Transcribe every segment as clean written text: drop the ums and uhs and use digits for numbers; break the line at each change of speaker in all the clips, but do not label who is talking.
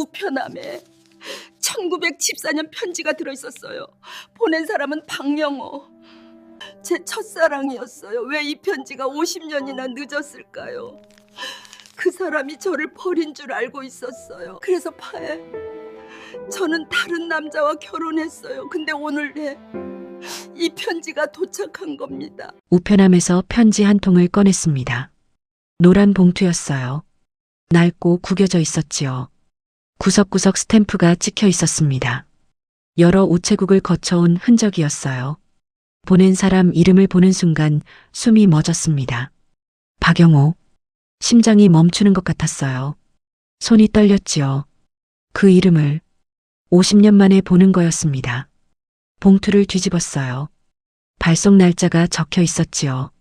우편함에 1914년 편지가 들어있었어요. 보낸 사람은 박영호. 제 첫사랑이었어요. 왜 이 편지가 50년이나 늦었을까요? 그 사람이 저를 버린 줄 알고 있었어요. 그래서 파에 저는 다른 남자와 결혼했어요. 근데 오늘 이 편지가 도착한 겁니다.
우편함에서 편지 한 통을 꺼냈습니다. 노란 봉투였어요. 낡고 구겨져 있었지요. 구석구석 스탬프가 찍혀 있었습니다. 여러 우체국을 거쳐온 흔적이었어요. 보낸 사람 이름을 보는 순간 숨이 멎었습니다. 박영호. 심장이 멈추는 것 같았어요. 손이 떨렸지요. 그 이름을 50년 만에 보는 거였습니다. 봉투를 뒤집었어요. 발송 날짜가 적혀 있었지요.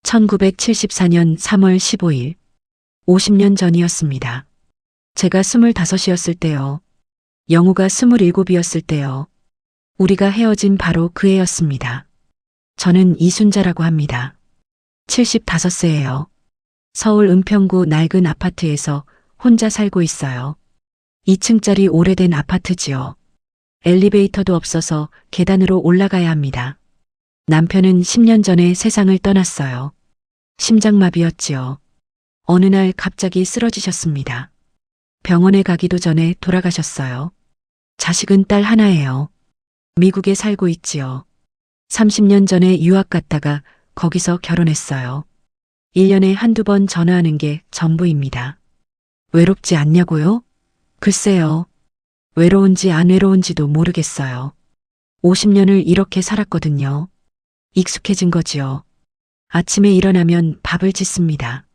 1974년 3월 15일. 50년 전이었습니다. 제가 25이었을 때요. 영우가 27이었을 때요. 우리가 헤어진 바로 그 해였습니다. 저는 이순자라고 합니다. 75세예요. 서울 은평구 낡은 아파트에서 혼자 살고 있어요. 2층짜리 오래된 아파트지요. 엘리베이터도 없어서 계단으로 올라가야 합니다. 남편은 10년 전에 세상을 떠났어요. 심장마비였지요. 어느 날 갑자기 쓰러지셨습니다. 병원에 가기도 전에 돌아가셨어요. 자식은 딸 하나예요. 미국에 살고 있지요. 30년 전에 유학 갔다가 거기서 결혼했어요. 1년에 한두 번 전화하는 게 전부입니다. 외롭지 않냐고요? 글쎄요. 외로운지 안 외로운지도 모르겠어요. 50년을 이렇게 살았거든요. 익숙해진 거지요. 아침에 일어나면 밥을 짓습니다.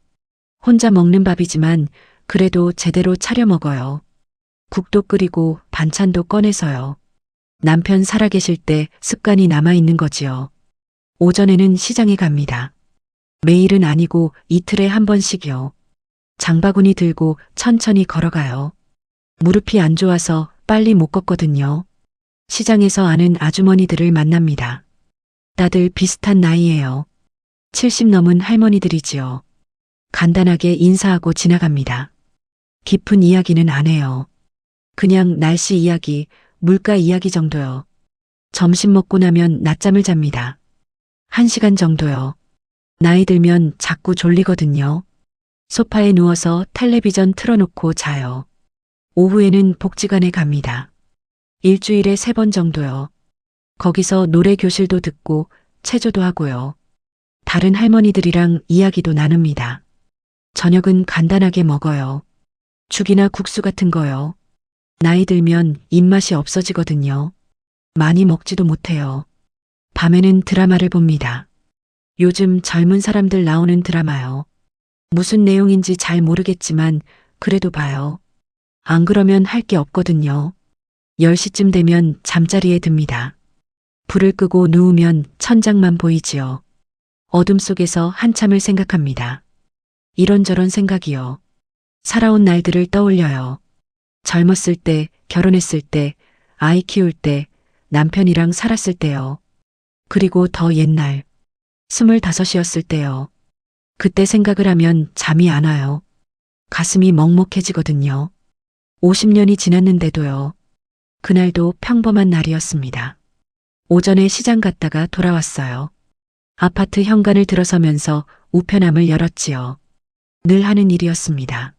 혼자 먹는 밥이지만 그래도 제대로 차려 먹어요. 국도 끓이고 반찬도 꺼내서요. 남편 살아계실 때 습관이 남아있는 거지요. 오전에는 시장에 갑니다. 매일은 아니고 이틀에 한 번씩이요. 장바구니 들고 천천히 걸어가요. 무릎이 안 좋아서 빨리 못 걷거든요. 시장에서 아는 아주머니들을 만납니다. 다들 비슷한 나이예요. 70 넘은 할머니들이지요. 간단하게 인사하고 지나갑니다. 깊은 이야기는 안 해요. 그냥 날씨 이야기, 물가 이야기 정도요. 점심 먹고 나면 낮잠을 잡니다. 1시간 정도요. 나이 들면 자꾸 졸리거든요. 소파에 누워서 텔레비전 틀어놓고 자요. 오후에는 복지관에 갑니다. 일주일에 3번 정도요. 거기서 노래 교실도 듣고 체조도 하고요. 다른 할머니들이랑 이야기도 나눕니다. 저녁은 간단하게 먹어요. 죽이나 국수 같은 거요. 나이 들면 입맛이 없어지거든요. 많이 먹지도 못해요. 밤에는 드라마를 봅니다. 요즘 젊은 사람들 나오는 드라마요. 무슨 내용인지 잘 모르겠지만 그래도 봐요. 안 그러면 할 게 없거든요. 10시쯤 되면 잠자리에 듭니다. 불을 끄고 누우면 천장만 보이지요. 어둠 속에서 한참을 생각합니다. 이런저런 생각이요. 살아온 날들을 떠올려요. 젊었을 때, 결혼했을 때, 아이 키울 때, 남편이랑 살았을 때요. 그리고 더 옛날, 25이었을 때요. 그때 생각을 하면 잠이 안 와요. 가슴이 먹먹해지거든요. 50년이 지났는데도요. 그날도 평범한 날이었습니다. 오전에 시장 갔다가 돌아왔어요. 아파트 현관을 들어서면서 우편함을 열었지요. 늘 하는 일이었습니다.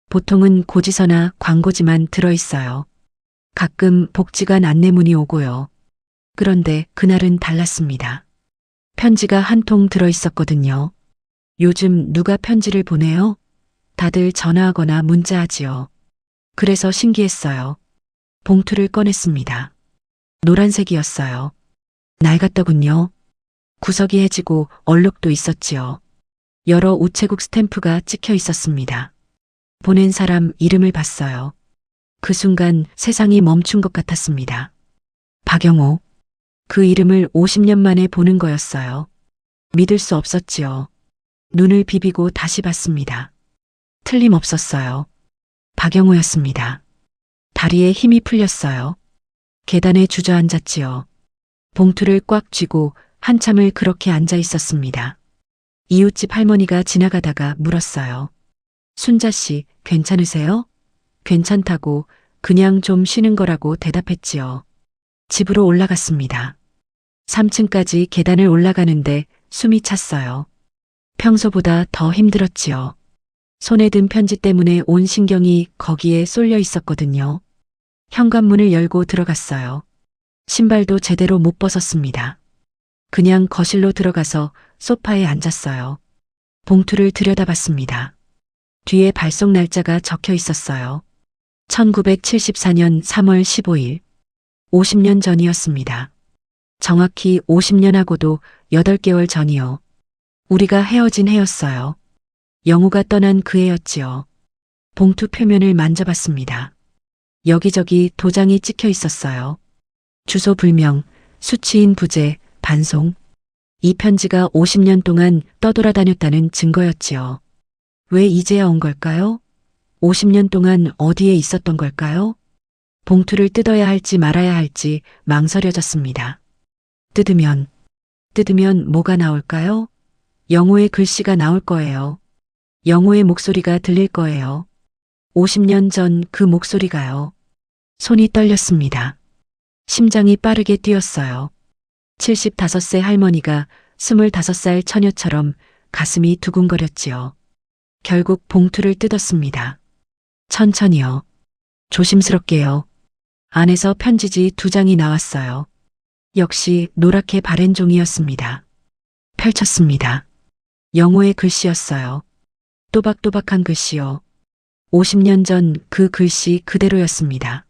보통은 고지서나 광고지만 들어있어요. 가끔 복지관 안내문이 오고요. 그런데 그날은 달랐습니다. 편지가 한 통 들어있었거든요. 요즘 누가 편지를 보내요? 다들 전화하거나 문자하지요. 그래서 신기했어요. 봉투를 꺼냈습니다. 노란색이었어요. 낡았더군요. 구석이 해지고 얼룩도 있었지요. 여러 우체국 스탬프가 찍혀 있었습니다. 보낸 사람 이름을 봤어요. 그 순간 세상이 멈춘 것 같았습니다. 박영호. 그 이름을 50년 만에 보는 거였어요. 믿을 수 없었지요. 눈을 비비고 다시 봤습니다. 틀림없었어요. 박영호였습니다. 다리에 힘이 풀렸어요. 계단에 주저앉았지요. 봉투를 꽉 쥐고 한참을 그렇게 앉아 있었습니다. 이웃집 할머니가 지나가다가 물었어요. 순자 씨, 괜찮으세요? 괜찮다고 그냥 좀 쉬는 거라고 대답했지요. 집으로 올라갔습니다. 3층까지 계단을 올라가는데 숨이 찼어요. 평소보다 더 힘들었지요. 손에 든 편지 때문에 온 신경이 거기에 쏠려 있었거든요. 현관문을 열고 들어갔어요. 신발도 제대로 못 벗었습니다. 그냥 거실로 들어가서 소파에 앉았어요. 봉투를 들여다봤습니다. 뒤에 발송 날짜가 적혀 있었어요. 1974년 3월 15일. 50년 전이었습니다. 정확히 50년하고도 8개월 전이요. 우리가 헤어진 해였어요. 영우가 떠난 그 해였지요. 봉투 표면을 만져봤습니다. 여기저기 도장이 찍혀 있었어요. 주소 불명, 수취인 부재, 반송. 이 편지가 50년 동안 떠돌아다녔다는 증거였지요. 왜 이제야 온 걸까요? 50년 동안 어디에 있었던 걸까요? 봉투를 뜯어야 할지 말아야 할지 망설여졌습니다. 뜯으면 뭐가 나올까요? 영호의 글씨가 나올 거예요. 영호의 목소리가 들릴 거예요. 50년 전 그 목소리가요. 손이 떨렸습니다. 심장이 빠르게 뛰었어요. 75세 할머니가 25살 처녀처럼 가슴이 두근거렸지요. 결국 봉투를 뜯었습니다. 천천히요. 조심스럽게요. 안에서 편지지 2장이 나왔어요. 역시 노랗게 바랜 종이였습니다. 펼쳤습니다. 영호의 글씨였어요. 또박또박한 글씨요. 50년 전 그 글씨 그대로였습니다.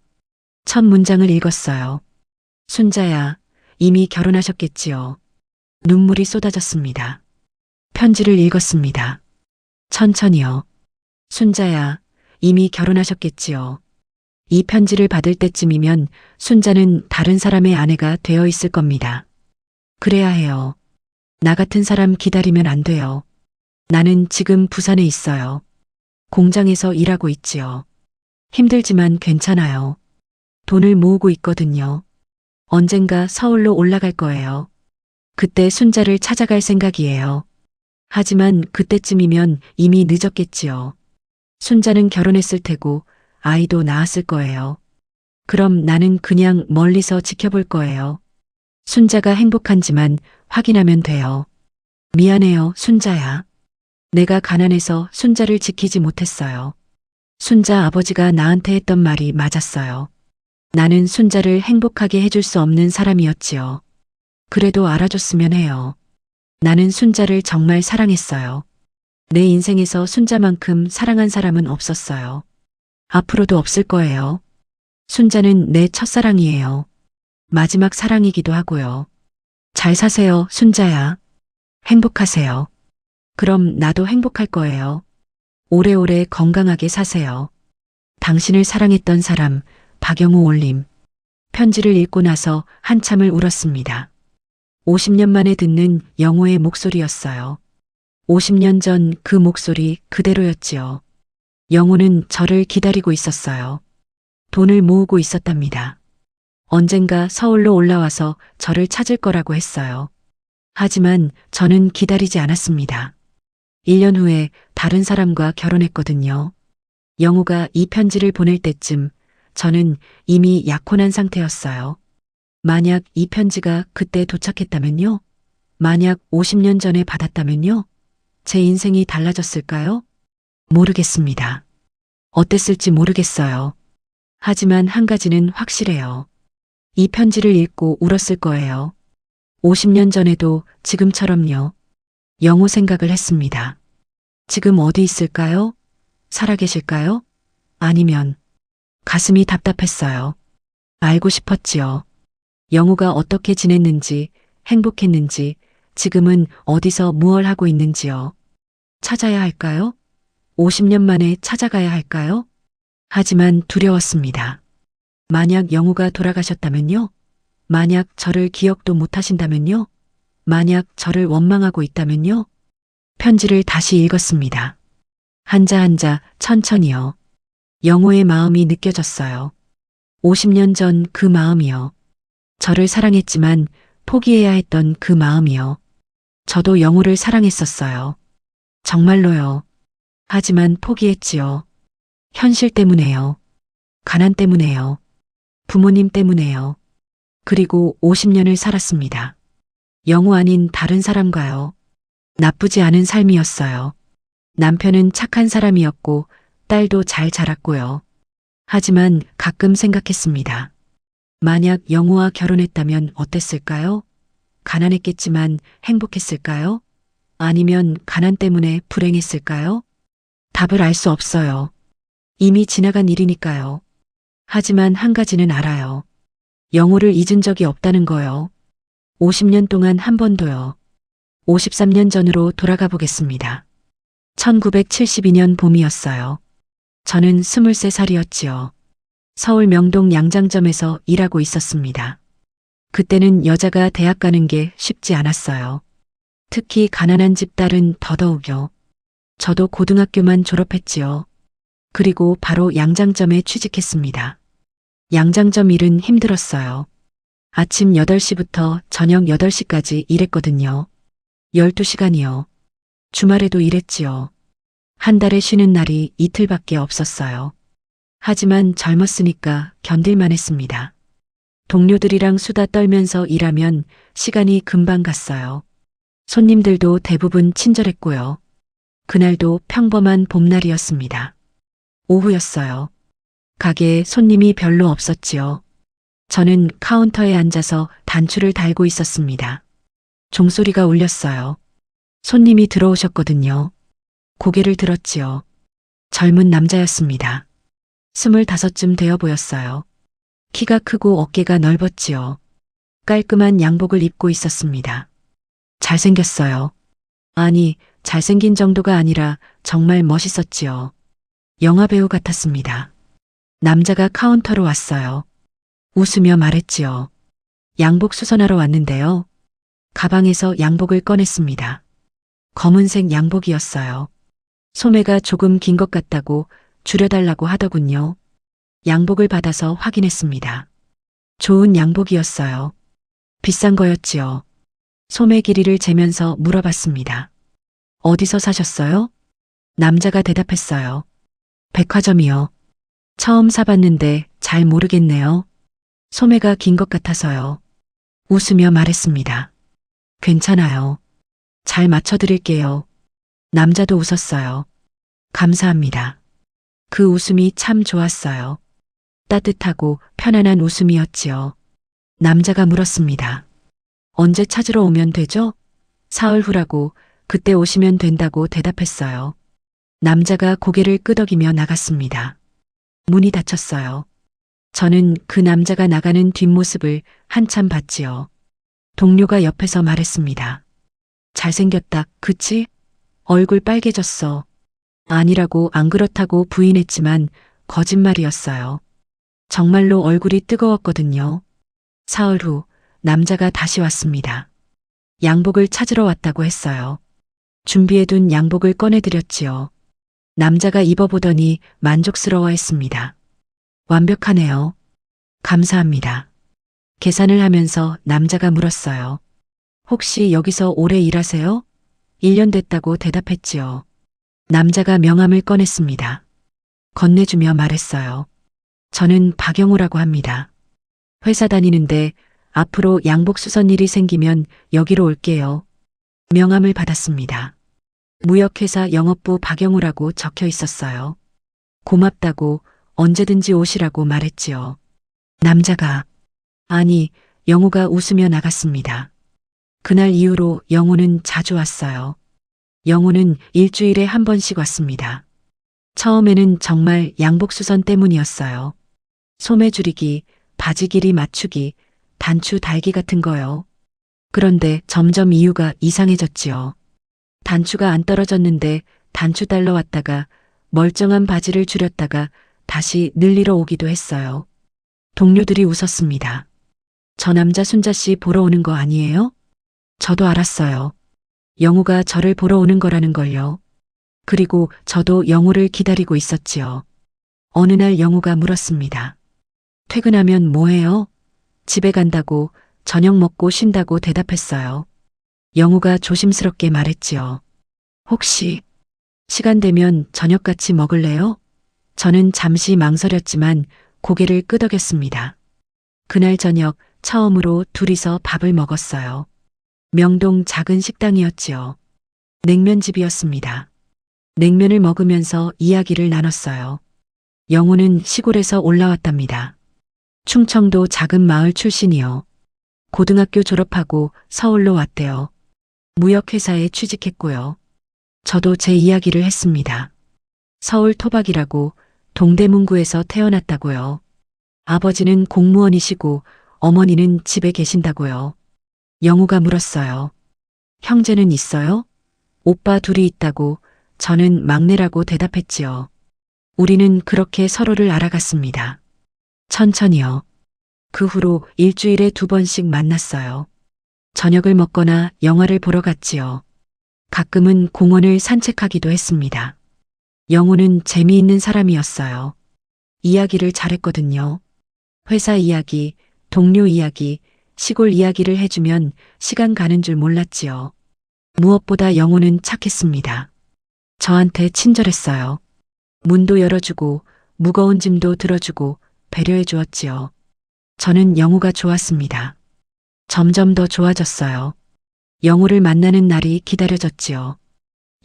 첫 문장을 읽었어요. 순자야, 이미 결혼하셨겠지요. 눈물이 쏟아졌습니다. 편지를 읽었습니다. 천천히요. 순자야, 이미 결혼하셨겠지요. 이 편지를 받을 때쯤이면 순자는 다른 사람의 아내가 되어 있을 겁니다. 그래야 해요. 나 같은 사람 기다리면 안 돼요. 나는 지금 부산에 있어요. 공장에서 일하고 있지요. 힘들지만 괜찮아요. 돈을 모으고 있거든요. 언젠가 서울로 올라갈 거예요. 그때 순자를 찾아갈 생각이에요. 하지만 그때쯤이면 이미 늦었겠지요. 순자는 결혼했을 테고 아이도 낳았을 거예요. 그럼 나는 그냥 멀리서 지켜볼 거예요. 순자가 행복한지만 확인하면 돼요. 미안해요, 순자야. 내가 가난해서 순자를 지키지 못했어요. 순자 아버지가 나한테 했던 말이 맞았어요. 나는 순자를 행복하게 해줄 수 없는 사람이었지요. 그래도 알아줬으면 해요. 나는 순자를 정말 사랑했어요. 내 인생에서 순자만큼 사랑한 사람은 없었어요. 앞으로도 없을 거예요. 순자는 내 첫사랑이에요. 마지막 사랑이기도 하고요. 잘 사세요, 순자야. 행복하세요. 그럼 나도 행복할 거예요. 오래오래 건강하게 사세요. 당신을 사랑했던 사람, 박영우 올림. 편지를 읽고 나서 한참을 울었습니다. 50년 만에 듣는 영호의 목소리였어요. 50년 전 그 목소리 그대로였지요. 영호는 저를 기다리고 있었어요. 돈을 모으고 있었답니다. 언젠가 서울로 올라와서 저를 찾을 거라고 했어요. 하지만 저는 기다리지 않았습니다. 1년 후에 다른 사람과 결혼했거든요. 영호가 이 편지를 보낼 때쯤 저는 이미 약혼한 상태였어요. 만약 이 편지가 그때 도착했다면요? 만약 50년 전에 받았다면요? 제 인생이 달라졌을까요? 모르겠습니다. 어땠을지 모르겠어요. 하지만 한 가지는 확실해요. 이 편지를 읽고 울었을 거예요. 50년 전에도 지금처럼요. 영호 생각을 했습니다. 지금 어디 있을까요? 살아계실까요? 아니면 가슴이 답답했어요. 알고 싶었지요. 영호가 어떻게 지냈는지, 행복했는지, 지금은 어디서 무얼 하고 있는지요. 찾아야 할까요? 50년 만에 찾아가야 할까요? 하지만 두려웠습니다. 만약 영호가 돌아가셨다면요? 만약 저를 기억도 못 하신다면요? 만약 저를 원망하고 있다면요? 편지를 다시 읽었습니다. 한자 천천히요. 영호의 마음이 느껴졌어요. 50년 전 그 마음이요. 저를 사랑했지만 포기해야 했던 그 마음이요. 저도 영호를 사랑했었어요. 정말로요. 하지만 포기했지요. 현실 때문에요. 가난 때문에요. 부모님 때문에요. 그리고 50년을 살았습니다. 영우 아닌 다른 사람과요. 나쁘지 않은 삶이었어요. 남편은 착한 사람이었고 딸도 잘 자랐고요. 하지만 가끔 생각했습니다. 만약 영우와 결혼했다면 어땠을까요? 가난했겠지만 행복했을까요? 아니면 가난 때문에 불행했을까요? 답을 알 수 없어요. 이미 지나간 일이니까요. 하지만 한 가지는 알아요. 영우를 잊은 적이 없다는 거요. 50년 동안 한 번도요. 53년 전으로 돌아가 보겠습니다. 1972년 봄이었어요. 저는 23살이었지요. 서울 명동 양장점에서 일하고 있었습니다. 그때는 여자가 대학 가는 게 쉽지 않았어요. 특히 가난한 집 딸은 더더욱요. 저도 고등학교만 졸업했지요. 그리고 바로 양장점에 취직했습니다. 양장점 일은 힘들었어요. 아침 8시부터 저녁 8시까지 일했거든요. 12시간이요. 주말에도 일했지요. 한 달에 쉬는 날이 이틀밖에 없었어요. 하지만 젊었으니까 견딜만 했습니다. 동료들이랑 수다 떨면서 일하면 시간이 금방 갔어요. 손님들도 대부분 친절했고요. 그날도 평범한 봄날이었습니다. 오후였어요. 가게에 손님이 별로 없었지요. 저는 카운터에 앉아서 단추를 달고 있었습니다. 종소리가 울렸어요. 손님이 들어오셨거든요. 고개를 들었지요. 젊은 남자였습니다. 25쯤 되어 보였어요. 키가 크고 어깨가 넓었지요. 깔끔한 양복을 입고 있었습니다. 잘생겼어요. 아니, 잘생긴 정도가 아니라 정말 멋있었지요. 영화배우 같았습니다. 남자가 카운터로 왔어요. 웃으며 말했지요. 양복 수선하러 왔는데요. 가방에서 양복을 꺼냈습니다. 검은색 양복이었어요. 소매가 조금 긴 것 같다고 줄여달라고 하더군요. 양복을 받아서 확인했습니다. 좋은 양복이었어요. 비싼 거였지요. 소매 길이를 재면서 물어봤습니다. 어디서 사셨어요? 남자가 대답했어요. 백화점이요. 처음 사봤는데 잘 모르겠네요. 소매가 긴 것 같아서요. 웃으며 말했습니다. 괜찮아요. 잘 맞춰드릴게요. 남자도 웃었어요. 감사합니다. 그 웃음이 참 좋았어요. 따뜻하고 편안한 웃음이었지요. 남자가 물었습니다. 언제 찾으러 오면 되죠? 사흘 후라고 그때 오시면 된다고 대답했어요. 남자가 고개를 끄덕이며 나갔습니다. 문이 닫혔어요. 저는 그 남자가 나가는 뒷모습을 한참 봤지요. 동료가 옆에서 말했습니다. 잘생겼다, 그치? 얼굴 빨개졌어. 아니라고 안 그렇다고 부인했지만 거짓말이었어요. 정말로 얼굴이 뜨거웠거든요. 사흘 후 남자가 다시 왔습니다. 양복을 찾으러 왔다고 했어요. 준비해둔 양복을 꺼내드렸지요. 남자가 입어보더니 만족스러워했습니다. 완벽하네요. 감사합니다. 계산을 하면서 남자가 물었어요. 혹시 여기서 오래 일하세요? 1년 됐다고 대답했지요. 남자가 명함을 꺼냈습니다. 건네주며 말했어요. 저는 박영우라고 합니다. 회사 다니는데 앞으로 양복 수선 일이 생기면 여기로 올게요. 명함을 받았습니다. 무역회사 영업부 박영우라고 적혀 있었어요. 고맙다고 언제든지 오시라고 말했지요. 남자가, 아니, 영우가 웃으며 나갔습니다. 그날 이후로 영우는 자주 왔어요. 영우는 일주일에 한 번씩 왔습니다. 처음에는 정말 양복 수선 때문이었어요. 소매 줄이기, 바지 길이 맞추기, 단추 달기 같은 거요. 그런데 점점 이유가 이상해졌지요. 단추가 안 떨어졌는데 단추 달러 왔다가 멀쩡한 바지를 줄였다가 다시 늘리러 오기도 했어요. 동료들이 웃었습니다. 저 남자 순자 씨 보러 오는 거 아니에요? 저도 알았어요. 영우가 저를 보러 오는 거라는 걸요. 그리고 저도 영우를 기다리고 있었지요. 어느 날 영우가 물었습니다. 퇴근하면 뭐 해요? 집에 간다고, 저녁 먹고 쉰다고 대답했어요. 영우가 조심스럽게 말했지요. 혹시 시간 되면 저녁 같이 먹을래요? 저는 잠시 망설였지만 고개를 끄덕였습니다. 그날 저녁 처음으로 둘이서 밥을 먹었어요. 명동 작은 식당이었지요. 냉면집이었습니다. 냉면을 먹으면서 이야기를 나눴어요. 영호는 시골에서 올라왔답니다. 충청도 작은 마을 출신이요. 고등학교 졸업하고 서울로 왔대요. 무역회사에 취직했고요. 저도 제 이야기를 했습니다. 서울 토박이라고 동대문구에서 태어났다고요. 아버지는 공무원이시고 어머니는 집에 계신다고요. 영우가 물었어요. 형제는 있어요? 오빠 둘이 있다고 저는 막내라고 대답했지요. 우리는 그렇게 서로를 알아갔습니다. 천천히요. 그 후로 일주일에 2번씩 만났어요. 저녁을 먹거나 영화를 보러 갔지요. 가끔은 공원을 산책하기도 했습니다. 영우는 재미있는 사람이었어요. 이야기를 잘했거든요. 회사 이야기, 동료 이야기, 시골 이야기를 해주면 시간 가는 줄 몰랐지요. 무엇보다 영우는 착했습니다. 저한테 친절했어요. 문도 열어주고 무거운 짐도 들어주고 배려해 주었지요. 저는 영우가 좋았습니다. 점점 더 좋아졌어요. 영우를 만나는 날이 기다려졌지요.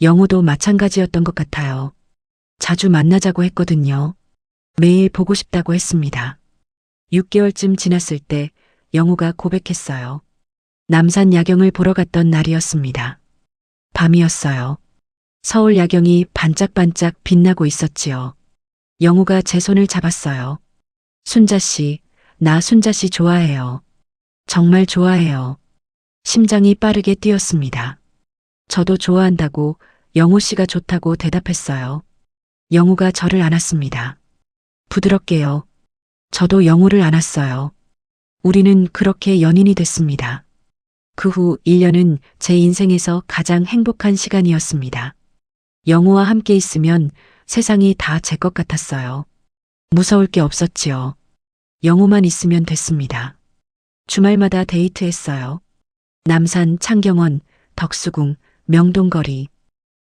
영우도 마찬가지였던 것 같아요. 자주 만나자고 했거든요. 매일 보고 싶다고 했습니다. 6개월쯤 지났을 때 영우가 고백했어요. 남산 야경을 보러 갔던 날이었습니다. 밤이었어요. 서울 야경이 반짝반짝 빛나고 있었지요. 영우가 제 손을 잡았어요. 순자 씨, 나 순자 씨 좋아해요. 정말 좋아해요. 심장이 빠르게 뛰었습니다. 저도 좋아한다고 영우 씨가 좋다고 대답했어요. 영우가 저를 안았습니다. 부드럽게요. 저도 영우를 안았어요. 우리는 그렇게 연인이 됐습니다. 그 후 1년은 제 인생에서 가장 행복한 시간이었습니다. 영우와 함께 있으면 세상이 다 제 것 같았어요. 무서울 게 없었지요. 영우만 있으면 됐습니다. 주말마다 데이트했어요. 남산, 창경원, 덕수궁, 명동거리,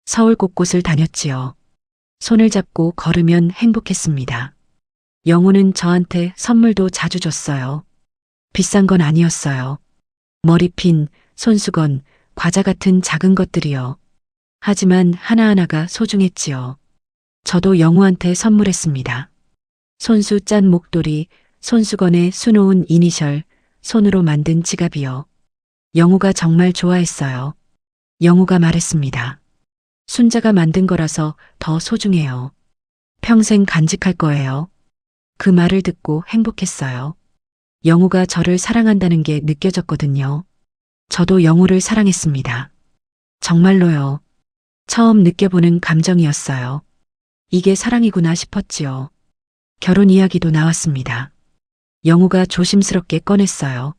서울 곳곳을 다녔지요. 손을 잡고 걸으면 행복했습니다. 영우는 저한테 선물도 자주 줬어요. 비싼 건 아니었어요. 머리핀, 손수건, 과자 같은 작은 것들이요. 하지만 하나하나가 소중했지요. 저도 영우한테 선물했습니다. 손수 짠 목도리, 손수건에 수놓은 이니셜, 손으로 만든 지갑이요. 영우가 정말 좋아했어요. 영우가 말했습니다. 순자가 만든 거라서 더 소중해요. 평생 간직할 거예요. 그 말을 듣고 행복했어요. 영우가 저를 사랑한다는 게 느껴졌거든요. 저도 영우를 사랑했습니다. 정말로요. 처음 느껴보는 감정이었어요. 이게 사랑이구나 싶었지요. 결혼 이야기도 나왔습니다. 영우가 조심스럽게 꺼냈어요.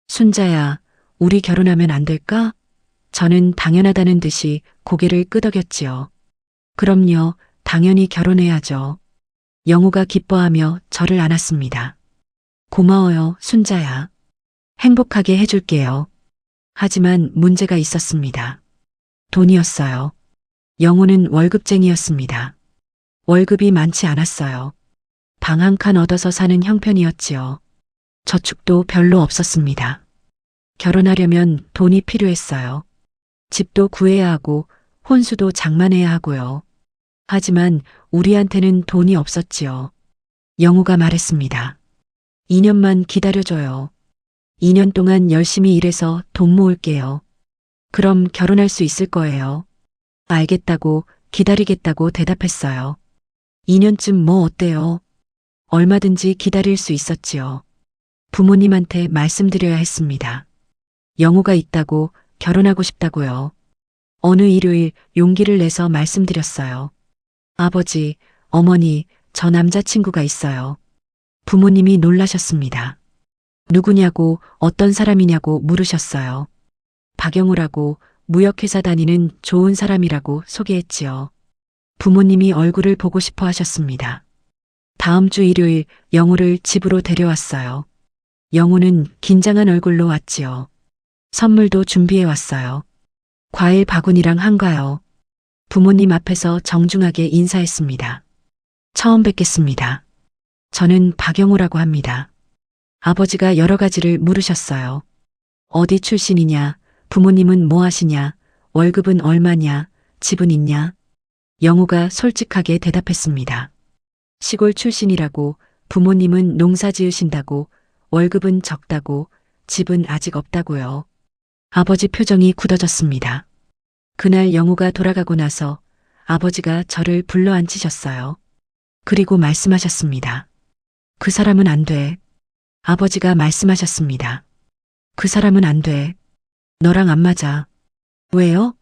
순자야, 우리 결혼하면 안 될까? 저는 당연하다는 듯이 고개를 끄덕였지요. 그럼요, 당연히 결혼해야죠. 영우가 기뻐하며 저를 안았습니다. 고마워요, 순자야. 행복하게 해줄게요. 하지만 문제가 있었습니다. 돈이었어요. 영우는 월급쟁이였습니다. 월급이 많지 않았어요. 방 한 칸 얻어서 사는 형편이었지요. 저축도 별로 없었습니다. 결혼하려면 돈이 필요했어요. 집도 구해야 하고 혼수도 장만해야 하고요. 하지만 우리한테는 돈이 없었지요. 영우가 말했습니다. 2년만 기다려줘요. 2년 동안 열심히 일해서 돈 모을게요. 그럼 결혼할 수 있을 거예요. 알겠다고 기다리겠다고 대답했어요. 2년쯤 뭐 어때요? 얼마든지 기다릴 수 있었지요. 부모님한테 말씀드려야 했습니다. 영우가 있다고 결혼하고 싶다고요. 어느 일요일 용기를 내서 말씀드렸어요. 아버지, 어머니, 저 남자친구가 있어요. 부모님이 놀라셨습니다. 누구냐고 어떤 사람이냐고 물으셨어요. 박영우라고 무역회사 다니는 좋은 사람이라고 소개했지요. 부모님이 얼굴을 보고 싶어 하셨습니다. 다음 주 일요일 영우를 집으로 데려왔어요. 영우는 긴장한 얼굴로 왔지요. 선물도 준비해 왔어요. 과일 바구니랑 한가요. 부모님 앞에서 정중하게 인사했습니다. 처음 뵙겠습니다. 저는 박영호라고 합니다. 아버지가 여러 가지를 물으셨어요. 어디 출신이냐, 부모님은 뭐 하시냐, 월급은 얼마냐, 집은 있냐. 영우가 솔직하게 대답했습니다. 시골 출신이라고, 부모님은 농사 지으신다고, 월급은 적다고, 집은 아직 없다고요. 아버지 표정이 굳어졌습니다. 그날 영우가 돌아가고 나서 아버지가 저를 불러 앉히셨어요. 그리고 말씀하셨습니다. 그 사람은 안 돼. 아버지가 말씀하셨습니다. 그 사람은 안 돼. 너랑 안 맞아. 왜요?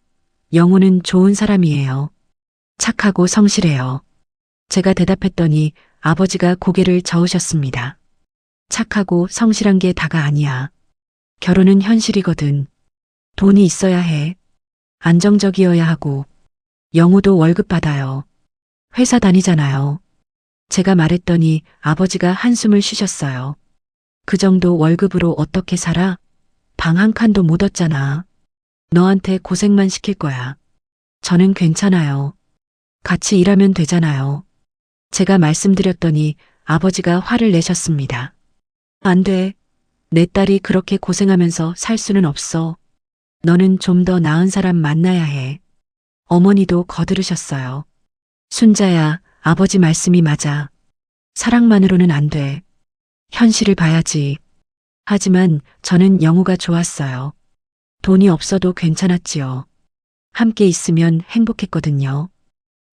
영우는 좋은 사람이에요. 착하고 성실해요. 제가 대답했더니 아버지가 고개를 저으셨습니다. 착하고 성실한 게 다가 아니야. 결혼은 현실이거든. 돈이 있어야 해. 안정적이어야 하고. 영우도 월급 받아요. 회사 다니잖아요. 제가 말했더니 아버지가 한숨을 쉬셨어요. 그 정도 월급으로 어떻게 살아? 방 한 칸도 못 얻잖아. 너한테 고생만 시킬 거야. 저는 괜찮아요. 같이 일하면 되잖아요. 제가 말씀드렸더니 아버지가 화를 내셨습니다. 안 돼. 내 딸이 그렇게 고생하면서 살 수는 없어. 너는 좀 더 나은 사람 만나야 해. 어머니도 거들으셨어요. 순자야, 아버지 말씀이 맞아. 사랑만으로는 안 돼. 현실을 봐야지. 하지만 저는 영우가 좋았어요. 돈이 없어도 괜찮았지요. 함께 있으면 행복했거든요.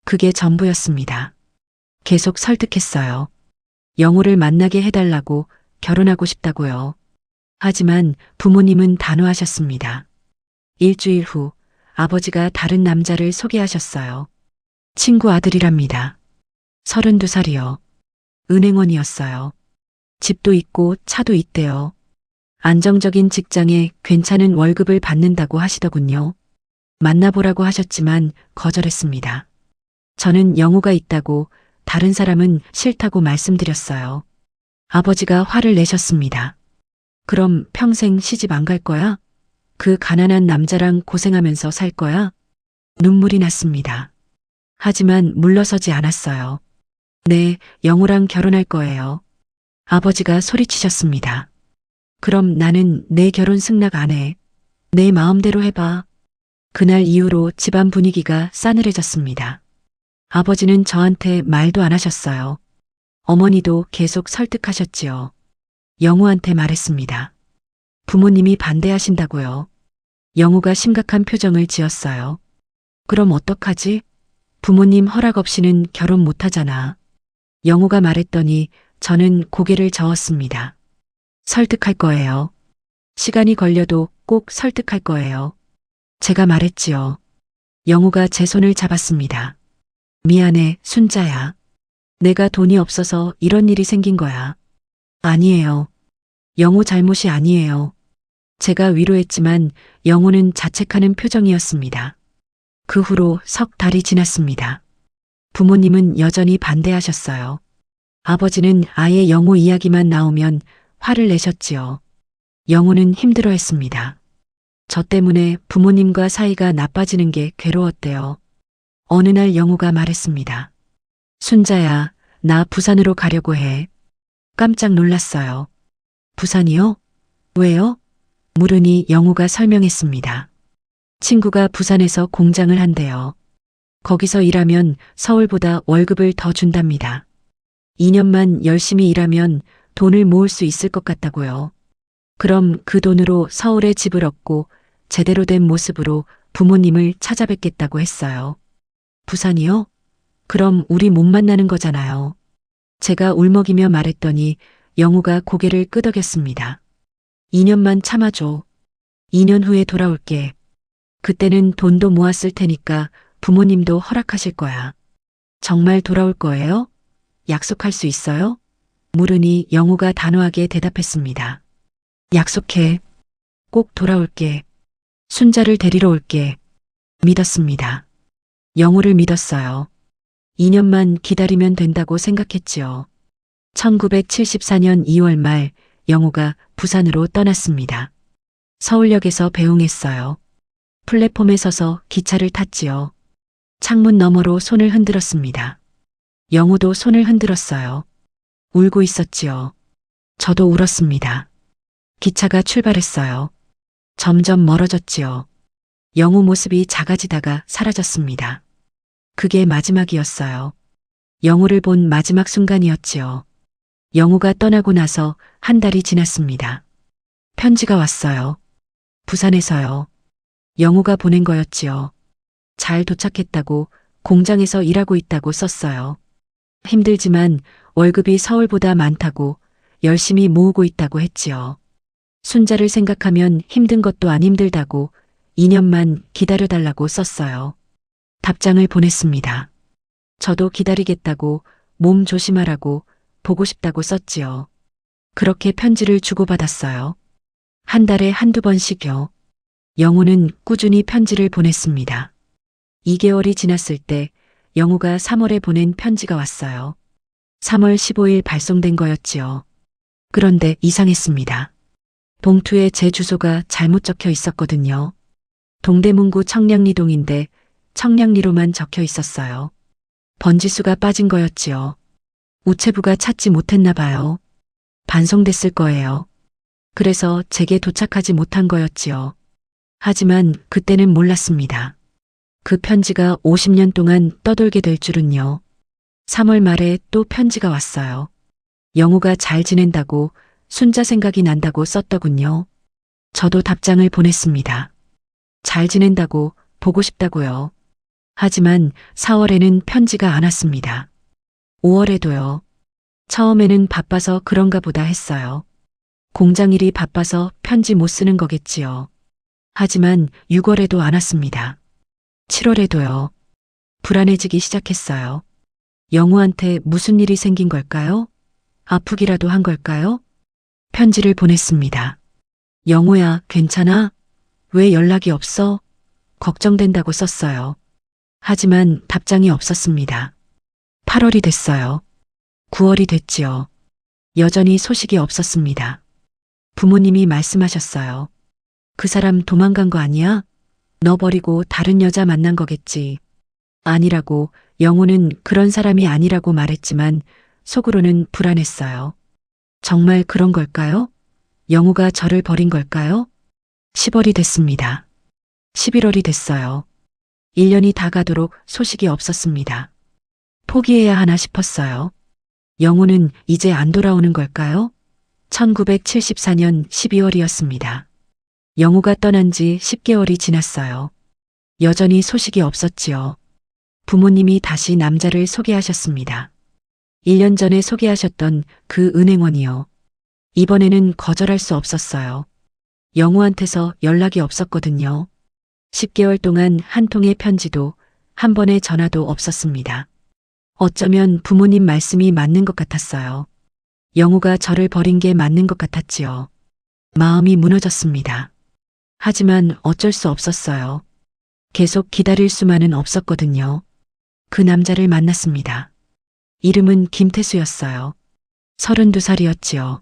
그게 전부였습니다. 계속 설득했어요. 영우를 만나게 해달라고, 결혼하고 싶다고요. 하지만 부모님은 단호하셨습니다. 일주일 후 아버지가 다른 남자를 소개하셨어요. 친구 아들이랍니다. 32살이요. 은행원이었어요. 집도 있고 차도 있대요. 안정적인 직장에 괜찮은 월급을 받는다고 하시더군요. 만나보라고 하셨지만 거절했습니다. 저는 영우가 있다고, 다른 사람은 싫다고 말씀드렸어요. 아버지가 화를 내셨습니다. 그럼 평생 시집 안 갈 거야? 그 가난한 남자랑 고생하면서 살 거야? 눈물이 났습니다. 하지만 물러서지 않았어요. 네, 영우랑 결혼할 거예요. 아버지가 소리치셨습니다. 그럼 나는 내 결혼 승낙 안 해. 내 마음대로 해봐. 그날 이후로 집안 분위기가 싸늘해졌습니다. 아버지는 저한테 말도 안 하셨어요. 어머니도 계속 설득하셨지요. 영우한테 말했습니다. 부모님이 반대하신다고요. 영우가 심각한 표정을 지었어요. 그럼 어떡하지? 부모님 허락 없이는 결혼 못하잖아. 영우가 말했더니 저는 고개를 저었습니다. 설득할 거예요. 시간이 걸려도 꼭 설득할 거예요. 제가 말했지요. 영우가 제 손을 잡았습니다. 미안해, 순자야. 내가 돈이 없어서 이런 일이 생긴 거야. 아니에요. 영우 잘못이 아니에요. 제가 위로했지만 영우는 자책하는 표정이었습니다. 그 후로 석 달이 지났습니다. 부모님은 여전히 반대하셨어요. 아버지는 아예 영우 이야기만 나오면 화를 내셨지요. 영우는 힘들어했습니다. 저 때문에 부모님과 사이가 나빠지는 게 괴로웠대요. 어느 날 영우가 말했습니다. 순자야, 나 부산으로 가려고 해. 깜짝 놀랐어요. 부산이요? 왜요? 물으니 영우가 설명했습니다. 친구가 부산에서 공장을 한대요. 거기서 일하면 서울보다 월급을 더 준답니다. 2년만 열심히 일하면 돈을 모을 수 있을 것 같다고요. 그럼 그 돈으로 서울에 집을 얻고 제대로 된 모습으로 부모님을 찾아뵙겠다고 했어요. 부산이요? 그럼 우리 못 만나는 거잖아요. 제가 울먹이며 말했더니 영우가 고개를 끄덕였습니다. 2년만 참아줘. 2년 후에 돌아올게. 그때는 돈도 모았을 테니까 부모님도 허락하실 거야. 정말 돌아올 거예요? 약속할 수 있어요? 물으니 영우가 단호하게 대답했습니다. 약속해. 꼭 돌아올게. 순자를 데리러 올게. 믿었습니다. 영우를 믿었어요. 2년만 기다리면 된다고 생각했지요. 1974년 2월 말 영우가 부산으로 떠났습니다. 서울역에서 배웅했어요. 플랫폼에 서서 기차를 탔지요. 창문 너머로 손을 흔들었습니다. 영우도 손을 흔들었어요. 울고 있었지요. 저도 울었습니다. 기차가 출발했어요. 점점 멀어졌지요. 영우 모습이 작아지다가 사라졌습니다. 그게 마지막이었어요. 영우를 본 마지막 순간이었지요. 영우가 떠나고 나서 한 달이 지났습니다. 편지가 왔어요. 부산에서요. 영우가 보낸 거였지요. 잘 도착했다고, 공장에서 일하고 있다고 썼어요. 힘들지만 월급이 서울보다 많다고, 열심히 모으고 있다고 했지요. 순자를 생각하면 힘든 것도 안 힘들다고 2년만 기다려달라고 썼어요. 답장을 보냈습니다. 저도 기다리겠다고, 몸 조심하라고, 보고 싶다고 썼지요. 그렇게 편지를 주고받았어요. 한 달에 한두 번씩요. 영우는 꾸준히 편지를 보냈습니다. 2개월이 지났을 때 영우가 3월에 보낸 편지가 왔어요. 3월 15일 발송된 거였지요. 그런데 이상했습니다. 봉투에 제 주소가 잘못 적혀 있었거든요. 동대문구 청량리동인데 청량리로만 적혀 있었어요. 번지수가 빠진 거였지요. 우체부가 찾지 못했나 봐요. 반송됐을 거예요. 그래서 제게 도착하지 못한 거였지요. 하지만 그때는 몰랐습니다. 그 편지가 50년 동안 떠돌게 될 줄은요. 3월 말에 또 편지가 왔어요. 영우가 잘 지낸다고, 순자 생각이 난다고 썼더군요. 저도 답장을 보냈습니다. 잘 지낸다고, 보고 싶다고요. 하지만 4월에는 편지가 안 왔습니다. 5월에도요. 처음에는 바빠서 그런가 보다 했어요. 공장일이 바빠서 편지 못 쓰는 거겠지요. 하지만 6월에도 안 왔습니다. 7월에도요. 불안해지기 시작했어요. 영우한테 무슨 일이 생긴 걸까요? 아프기라도 한 걸까요? 편지를 보냈습니다. 영우야, 괜찮아? 왜 연락이 없어? 걱정된다고 썼어요. 하지만 답장이 없었습니다. 8월이 됐어요. 9월이 됐지요. 여전히 소식이 없었습니다. 부모님이 말씀하셨어요. 그 사람 도망간 거 아니야? 너 버리고 다른 여자 만난 거겠지. 아니라고, 영우는 그런 사람이 아니라고 말했지만 속으로는 불안했어요. 정말 그런 걸까요? 영우가 저를 버린 걸까요? 10월이 됐습니다. 11월이 됐어요. 1년이 다 가도록 소식이 없었습니다. 포기해야 하나 싶었어요. 영우는 이제 안 돌아오는 걸까요? 1974년 12월이었습니다. 영우가 떠난 지 10개월이 지났어요. 여전히 소식이 없었지요. 부모님이 다시 남자를 소개하셨습니다. 1년 전에 소개하셨던 그 은행원이요. 이번에는 거절할 수 없었어요. 영우한테서 연락이 없었거든요. 10개월 동안 한 통의 편지도 한 번의 전화도 없었습니다. 어쩌면 부모님 말씀이 맞는 것 같았어요. 영우가 저를 버린 게 맞는 것 같았지요. 마음이 무너졌습니다. 하지만 어쩔 수 없었어요. 계속 기다릴 수만은 없었거든요. 그 남자를 만났습니다. 이름은 김태수였어요. 32살이었지요.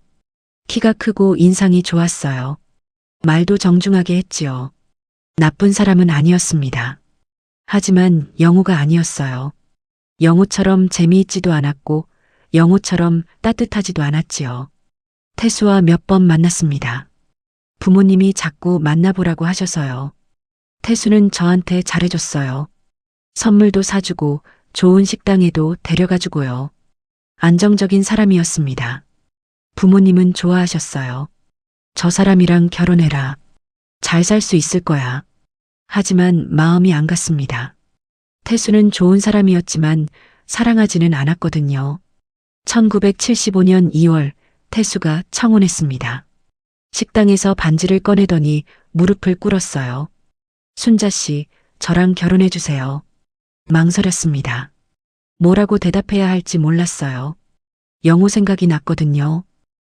키가 크고 인상이 좋았어요. 말도 정중하게 했지요. 나쁜 사람은 아니었습니다. 하지만 영우가 아니었어요. 영우처럼 재미있지도 않았고 영우처럼 따뜻하지도 않았지요. 태수와 몇 번 만났습니다. 부모님이 자꾸 만나보라고 하셔서요. 태수는 저한테 잘해줬어요. 선물도 사주고 좋은 식당에도 데려가주고요. 안정적인 사람이었습니다. 부모님은 좋아하셨어요. 저 사람이랑 결혼해라. 잘 살 수 있을 거야. 하지만 마음이 안 갔습니다. 태수는 좋은 사람이었지만 사랑하지는 않았거든요. 1975년 2월 태수가 청혼했습니다. 식당에서 반지를 꺼내더니 무릎을 꿇었어요. 순자 씨, 저랑 결혼해 주세요. 망설였습니다. 뭐라고 대답해야 할지 몰랐어요. 영우 생각이 났거든요.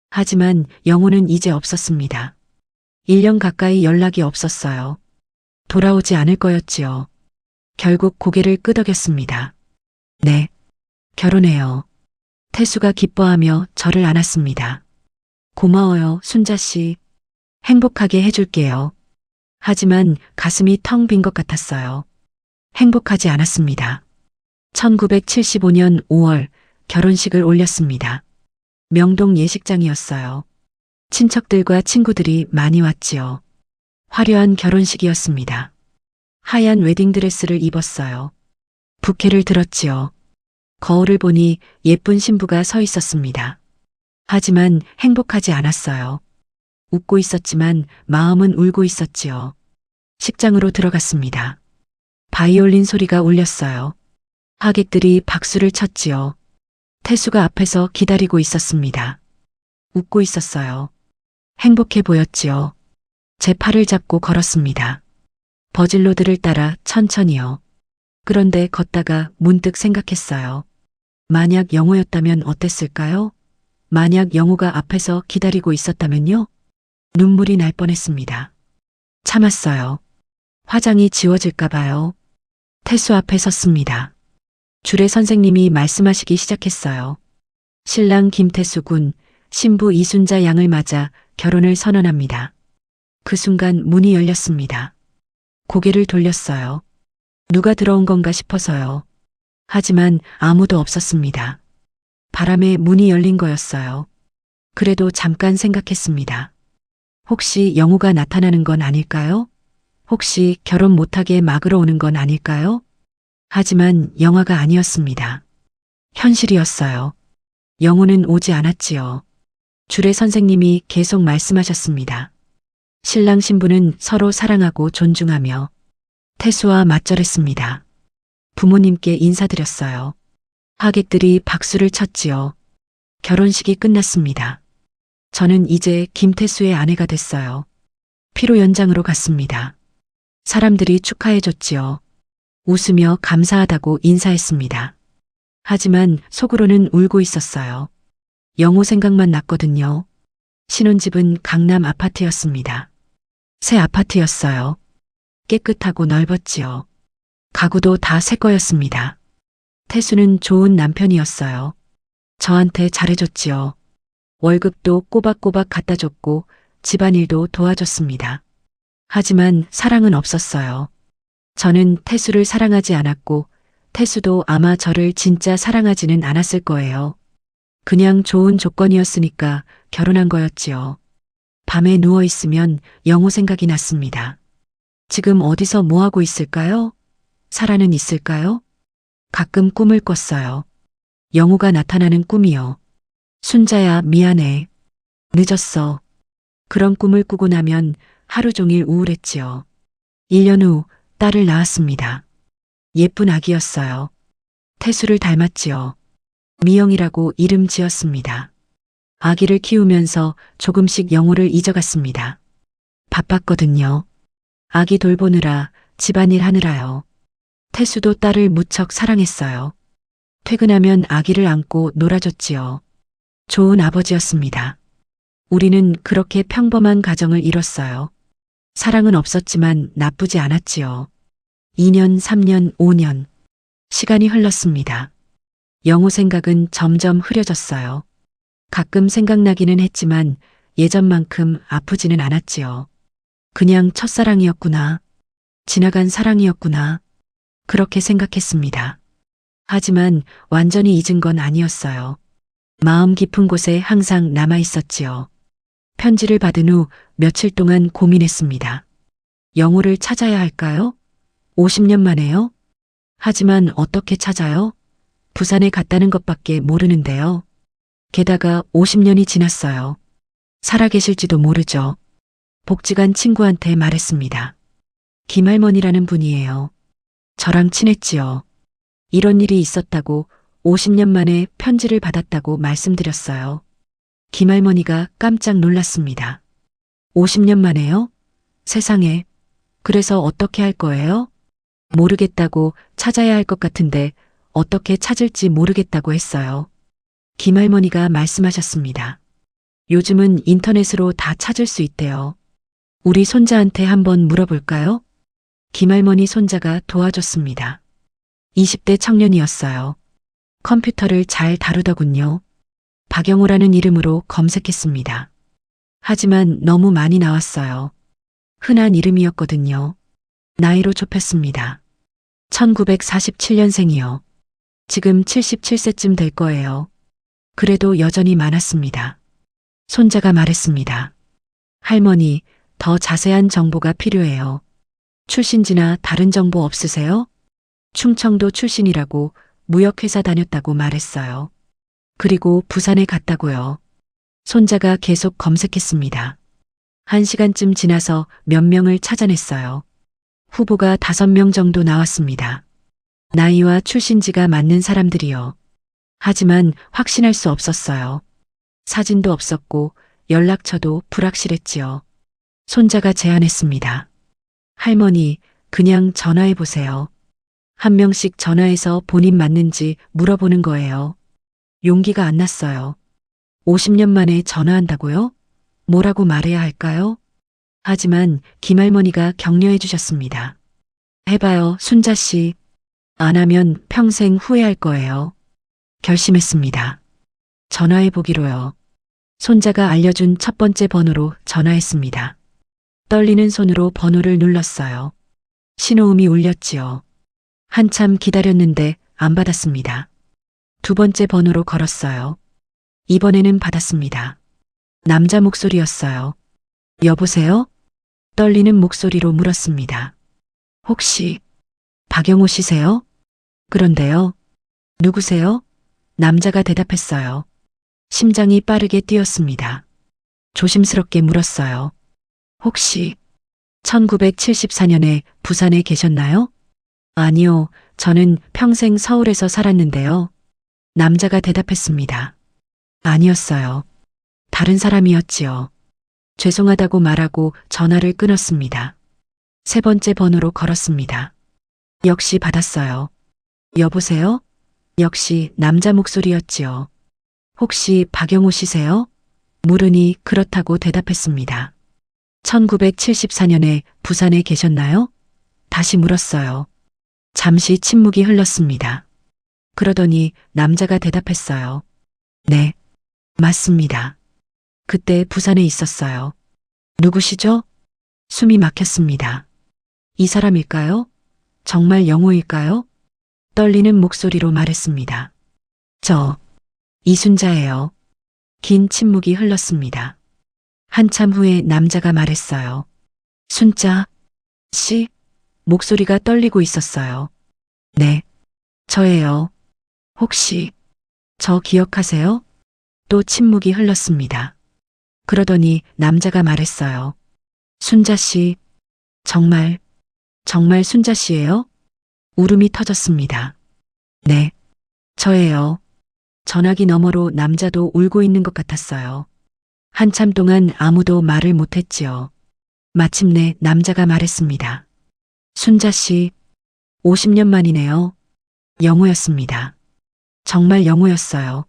하지만 영우는 이제 없었습니다. 1년 가까이 연락이 없었어요. 돌아오지 않을 거였지요. 결국 고개를 끄덕였습니다. 네, 결혼해요. 태수가 기뻐하며 저를 안았습니다. 고마워요, 순자 씨. 행복하게 해줄게요. 하지만 가슴이 텅 빈 것 같았어요. 행복하지 않았습니다. 1975년 5월 결혼식을 올렸습니다. 명동 예식장이었어요. 친척들과 친구들이 많이 왔지요. 화려한 결혼식이었습니다. 하얀 웨딩드레스를 입었어요. 부케를 들었지요. 거울을 보니 예쁜 신부가 서 있었습니다. 하지만 행복하지 않았어요. 웃고 있었지만 마음은 울고 있었지요. 식장으로 들어갔습니다. 바이올린 소리가 울렸어요. 하객들이 박수를 쳤지요. 태수가 앞에서 기다리고 있었습니다. 웃고 있었어요. 행복해 보였지요. 제 팔을 잡고 걸었습니다. 버질로드를 따라 천천히요. 그런데 걷다가 문득 생각했어요. 만약 영호였다면 어땠을까요? 만약 영호가 앞에서 기다리고 있었다면요? 눈물이 날 뻔했습니다. 참았어요. 화장이 지워질까 봐요. 태수 앞에 섰습니다. 주례 선생님이 말씀하시기 시작했어요. 신랑 김태수 군, 신부 이순자 양을 맞아 결혼을 선언합니다. 그 순간 문이 열렸습니다. 고개를 돌렸어요. 누가 들어온 건가 싶어서요. 하지만 아무도 없었습니다. 바람에 문이 열린 거였어요. 그래도 잠깐 생각했습니다. 혹시 영호가 나타나는 건 아닐까요? 혹시 결혼 못하게 막으러 오는 건 아닐까요? 하지만 영화가 아니었습니다. 현실이었어요. 영호는 오지 않았지요. 주례 선생님이 계속 말씀하셨습니다. 신랑 신부는 서로 사랑하고 존중하며 태수와 맞절했습니다. 부모님께 인사드렸어요. 하객들이 박수를 쳤지요. 결혼식이 끝났습니다. 저는 이제 김태수의 아내가 됐어요. 피로 연장으로 갔습니다. 사람들이 축하해줬지요. 웃으며 감사하다고 인사했습니다. 하지만 속으로는 울고 있었어요. 영호 생각만 났거든요. 신혼집은 강남 아파트였습니다. 새 아파트였어요. 깨끗하고 넓었지요. 가구도 다 새 거였습니다. 태수는 좋은 남편이었어요. 저한테 잘해줬지요. 월급도 꼬박꼬박 갖다 줬고 집안일도 도와줬습니다. 하지만 사랑은 없었어요. 저는 태수를 사랑하지 않았고 태수도 아마 저를 진짜 사랑하지는 않았을 거예요. 그냥 좋은 조건이었으니까 결혼한 거였지요. 밤에 누워있으면 영호 생각이 났습니다. 지금 어디서 뭐하고 있을까요? 살아는 있을까요? 가끔 꿈을 꿨어요. 영호가 나타나는 꿈이요. 순자야, 미안해. 늦었어. 그런 꿈을 꾸고 나면 하루 종일 우울했지요. 1년 후 딸을 낳았습니다. 예쁜 아기였어요. 태수를 닮았지요. 미영이라고 이름 지었습니다. 아기를 키우면서 조금씩 영호를 잊어갔습니다. 바빴거든요. 아기 돌보느라, 집안일 하느라요. 태수도 딸을 무척 사랑했어요. 퇴근하면 아기를 안고 놀아줬지요. 좋은 아버지였습니다. 우리는 그렇게 평범한 가정을 이뤘어요. 사랑은 없었지만 나쁘지 않았지요. 2년, 3년, 5년. 시간이 흘렀습니다. 영호 생각은 점점 흐려졌어요. 가끔 생각나기는 했지만 예전만큼 아프지는 않았지요. 그냥 첫사랑이었구나. 지나간 사랑이었구나. 그렇게 생각했습니다. 하지만 완전히 잊은 건 아니었어요. 마음 깊은 곳에 항상 남아 있었지요. 편지를 받은 후 며칠 동안 고민했습니다. 영호를 찾아야 할까요? 50년 만에요? 하지만 어떻게 찾아요? 부산에 갔다는 것밖에 모르는데요. 게다가 50년이 지났어요. 살아계실지도 모르죠. 복지관 친구한테 말했습니다. 김할머니라는 분이에요. 저랑 친했지요. 이런 일이 있었다고 50년 만에 편지를 받았다고 말씀드렸어요. 김할머니가 깜짝 놀랐습니다. 50년 만에요? 세상에. 그래서 어떻게 할 거예요? 모르겠다고 찾아야 할 것 같은데 어떻게 찾을지 모르겠다고 했어요. 김할머니가 말씀하셨습니다. 요즘은 인터넷으로 다 찾을 수 있대요. 우리 손자한테 한번 물어볼까요? 김할머니 손자가 도와줬습니다. 20대 청년이었어요. 컴퓨터를 잘 다루더군요. 박영호라는 이름으로 검색했습니다. 하지만 너무 많이 나왔어요. 흔한 이름이었거든요. 나이로 좁혔습니다. 1947년생이요. 지금 77세쯤 될 거예요. 그래도 여전히 많았습니다. 손자가 말했습니다. 할머니, 더 자세한 정보가 필요해요. 출신지나 다른 정보 없으세요? 충청도 출신이라고 무역회사 다녔다고 말했어요. 그리고 부산에 갔다고요. 손자가 계속 검색했습니다. 1시간쯤 지나서 몇 명을 찾아냈어요. 후보가 5명 정도 나왔습니다. 나이와 출신지가 맞는 사람들이요. 하지만 확신할 수 없었어요. 사진도 없었고 연락처도 불확실했지요. 손자가 제안했습니다. 할머니, 그냥 전화해 보세요. 한 명씩 전화해서 본인 맞는지 물어보는 거예요. 용기가 안 났어요. 50년 만에 전화한다고요? 뭐라고 말해야 할까요? 하지만 김할머니가 격려해 주셨습니다. 해봐요, 순자 씨. 안 하면 평생 후회할 거예요. 결심했습니다. 전화해 보기로요. 손자가 알려준 첫 번째 번호로 전화했습니다. 떨리는 손으로 번호를 눌렀어요. 신호음이 울렸지요. 한참 기다렸는데 안 받았습니다. 두 번째 번호로 걸었어요. 이번에는 받았습니다. 남자 목소리였어요. 여보세요? 떨리는 목소리로 물었습니다. 혹시 박영호 씨세요? 그런데요. 누구세요? 남자가 대답했어요. 심장이 빠르게 뛰었습니다. 조심스럽게 물었어요. 혹시 1974년에 부산에 계셨나요? 아니요, 저는 평생 서울에서 살았는데요. 남자가 대답했습니다. 아니었어요. 다른 사람이었지요. 죄송하다고 말하고 전화를 끊었습니다. 세 번째 번호로 걸었습니다. 역시 받았어요. 여보세요? 역시 남자 목소리였지요. 혹시 박영호 씨세요? 물으니 그렇다고 대답했습니다. 1974년에 부산에 계셨나요? 다시 물었어요. 잠시 침묵이 흘렀습니다. 그러더니 남자가 대답했어요. 네, 맞습니다. 그때 부산에 있었어요. 누구시죠? 숨이 막혔습니다. 이 사람일까요? 정말 영호일까요? 떨리는 목소리로 말했습니다. 저, 이순자예요. 긴 침묵이 흘렀습니다. 한참 후에 남자가 말했어요. 순자 씨? 목소리가 떨리고 있었어요. 네, 저예요. 혹시 저 기억하세요? 또 침묵이 흘렀습니다. 그러더니 남자가 말했어요. 순자 씨, 정말 순자 씨예요? 울음이 터졌습니다. 네, 저예요. 전화기 너머로 남자도 울고 있는 것 같았어요. 한참 동안 아무도 말을 못했지요. 마침내 남자가 말했습니다. 순자 씨, 50년 만이네요. 영호였습니다. 정말 영호였어요.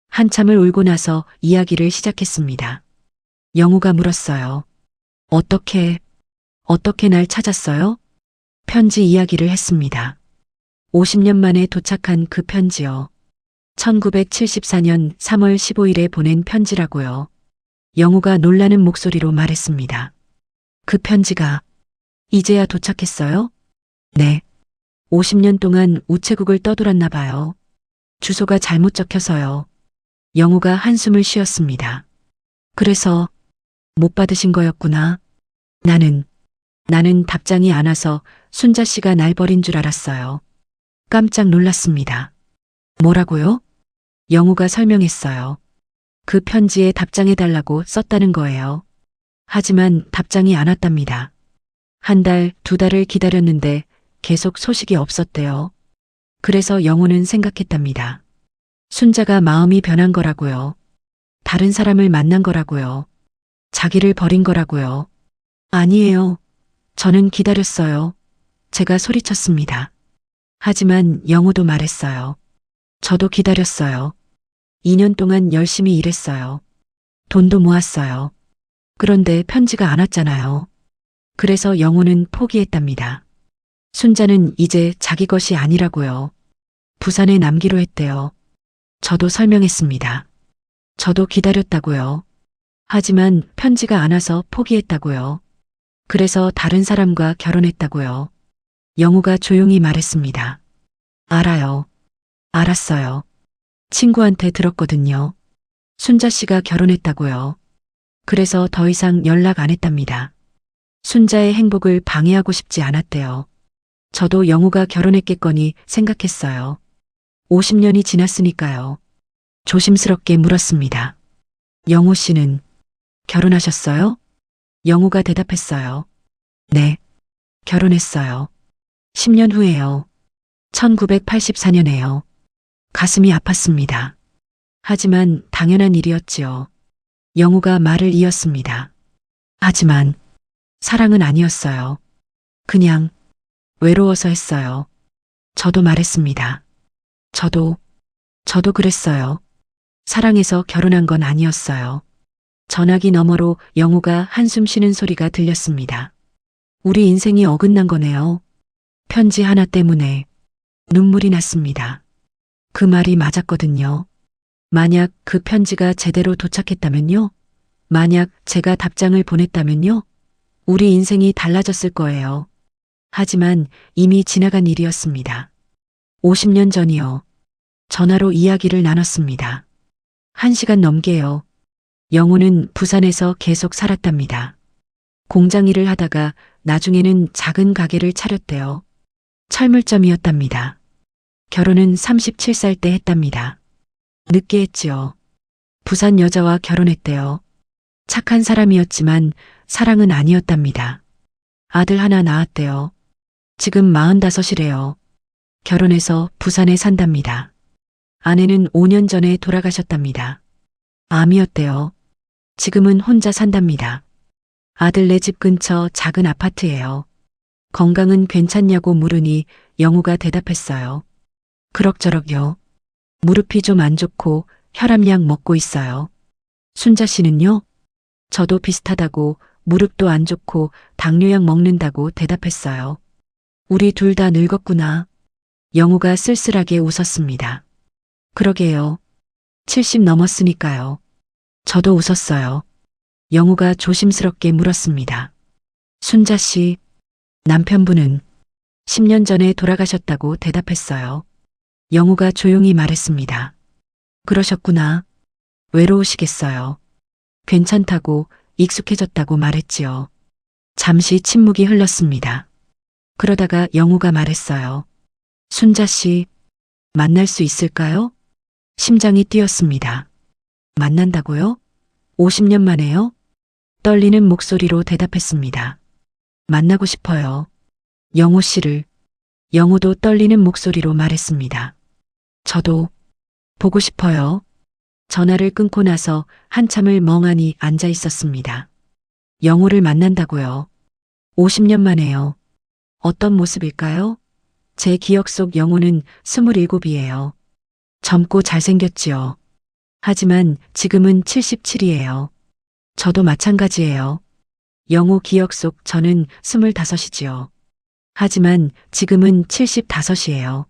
한참을 울고 나서 이야기를 시작했습니다. 영호가 물었어요. 어떻게 날 찾았어요? 편지 이야기를 했습니다. 50년 만에 도착한 그 편지요. 1974년 3월 15일에 보낸 편지라고요. 영호가 놀라는 목소리로 말했습니다. 그 편지가 이제야 도착했어요? 네. 50년 동안 우체국을 떠돌았나 봐요. 주소가 잘못 적혀서요. 영호가 한숨을 쉬었습니다. 그래서 못 받으신 거였구나. 나는 답장이 안 와서 순자 씨가 날 버린 줄 알았어요. 깜짝 놀랐습니다. 뭐라고요? 영호가 설명했어요. 그 편지에 답장해달라고 썼다는 거예요. 하지만 답장이 안 왔답니다. 1달, 2달을 기다렸는데 계속 소식이 없었대요. 그래서 영호는 생각했답니다. 순자가 마음이 변한 거라고요. 다른 사람을 만난 거라고요. 자기를 버린 거라고요. 아니에요. 저는 기다렸어요. 제가 소리쳤습니다. 하지만 영호도 말했어요. 저도 기다렸어요. 2년 동안 열심히 일했어요. 돈도 모았어요. 그런데 편지가 안 왔잖아요. 그래서 영호는 포기했답니다. 순자는 이제 자기 것이 아니라고요. 부산에 남기로 했대요. 저도 설명했습니다. 저도 기다렸다고요. 하지만 편지가 안 와서 포기했다고요. 그래서 다른 사람과 결혼했다고요. 영호가 조용히 말했습니다. 알아요. 알았어요. 친구한테 들었거든요. 순자 씨가 결혼했다고요. 그래서 더 이상 연락 안 했답니다. 순자의 행복을 방해하고 싶지 않았대요. 저도 영우가 결혼했겠거니 생각했어요. 50년이 지났으니까요. 조심스럽게 물었습니다. 영우 씨는 결혼하셨어요? 영우가 대답했어요. 네, 결혼했어요. 10년 후에요. 1984년에요. 가슴이 아팠습니다. 하지만 당연한 일이었지요. 영우가 말을 이었습니다. 하지만 사랑은 아니었어요. 그냥 외로워서 했어요. 저도 말했습니다. 저도 그랬어요. 사랑해서 결혼한 건 아니었어요. 전화기 너머로 영우가 한숨 쉬는 소리가 들렸습니다. 우리 인생이 어긋난 거네요. 편지 하나 때문에 눈물이 났습니다. 그 말이 맞았거든요. 만약 그 편지가 제대로 도착했다면요? 만약 제가 답장을 보냈다면요? 우리 인생이 달라졌을 거예요. 하지만 이미 지나간 일이었습니다. 50년 전이요. 전화로 이야기를 나눴습니다. 1시간 넘게요. 영우는 부산에서 계속 살았답니다. 공장 일을 하다가 나중에는 작은 가게를 차렸대요. 철물점이었답니다. 결혼은 37살 때 했답니다. 늦게 했지요. 부산 여자와 결혼했대요. 착한 사람이었지만 사랑은 아니었답니다. 아들 하나 낳았대요. 지금 45이래요. 결혼해서 부산에 산답니다. 아내는 5년 전에 돌아가셨답니다. 암이었대요. 지금은 혼자 산답니다. 아들네 집 근처 작은 아파트예요. 건강은 괜찮냐고 물으니 영우가 대답했어요. 그럭저럭요. 무릎이 좀 안 좋고 혈압약 먹고 있어요. 순자 씨는요? 저도 비슷하다고 무릎도 안 좋고 당뇨약 먹는다고 대답했어요. 우리 둘 다 늙었구나. 영우가 쓸쓸하게 웃었습니다. 그러게요. 70 넘었으니까요. 저도 웃었어요. 영우가 조심스럽게 물었습니다. 순자 씨, 남편분은 10년 전에 돌아가셨다고 대답했어요. 영우가 조용히 말했습니다. 그러셨구나. 외로우시겠어요. 괜찮다고 익숙해졌다고 말했지요. 잠시 침묵이 흘렀습니다. 그러다가 영우가 말했어요. 순자 씨, 만날 수 있을까요? 심장이 뛰었습니다. 만난다고요? 50년 만에요? 떨리는 목소리로 대답했습니다. 만나고 싶어요. 영우 씨를. 영우도 떨리는 목소리로 말했습니다. 저도 보고 싶어요. 전화를 끊고 나서 한참을 멍하니 앉아 있었습니다. 영우를 만난다고요. 50년 만에요. 어떤 모습일까요? 제 기억 속 영우는 27이에요. 젊고 잘생겼지요. 하지만 지금은 77이에요. 저도 마찬가지예요. 영우 기억 속 저는 25이지요. 하지만 지금은 75이에요.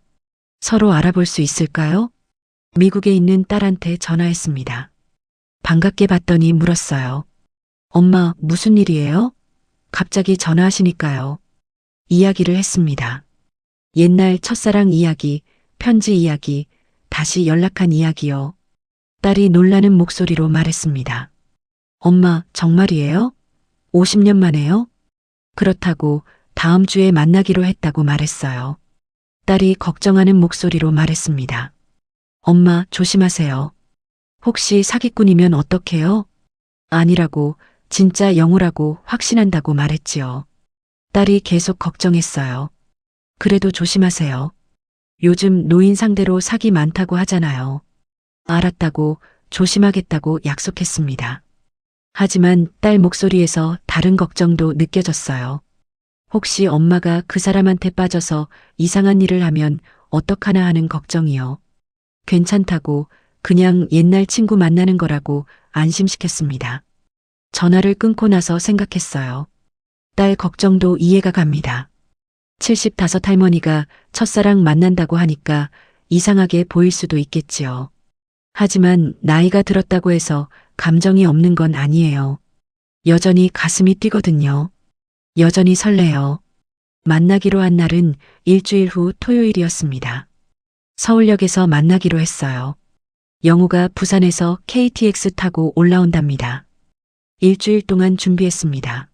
서로 알아볼 수 있을까요? 미국에 있는 딸한테 전화했습니다. 반갑게 봤더니 물었어요. 엄마, 무슨 일이에요? 갑자기 전화하시니까요. 이야기를 했습니다. 옛날 첫사랑 이야기, 편지 이야기, 다시 연락한 이야기요. 딸이 놀라는 목소리로 말했습니다. 엄마, 정말이에요? 50년 만에요? 그렇다고 다음 주에 만나기로 했다고 말했어요. 딸이 걱정하는 목소리로 말했습니다. 엄마, 조심하세요. 혹시 사기꾼이면 어떡해요? 아니라고, 진짜 영우라고 확신한다고 말했지요. 딸이 계속 걱정했어요. 그래도 조심하세요. 요즘 노인 상대로 사기 많다고 하잖아요. 알았다고, 조심하겠다고 약속했습니다. 하지만 딸 목소리에서 다른 걱정도 느껴졌어요. 혹시 엄마가 그 사람한테 빠져서 이상한 일을 하면 어떡하나 하는 걱정이요. 괜찮다고 그냥 옛날 친구 만나는 거라고 안심시켰습니다. 전화를 끊고 나서 생각했어요. 딸 걱정도 이해가 갑니다. 75 할머니가 첫사랑 만난다고 하니까 이상하게 보일 수도 있겠지요. 하지만 나이가 들었다고 해서 감정이 없는 건 아니에요. 여전히 가슴이 뛰거든요. 여전히 설레요. 만나기로 한 날은 일주일 후 토요일이었습니다. 서울역에서 만나기로 했어요. 영우가 부산에서 KTX 타고 올라온답니다. 일주일 동안 준비했습니다.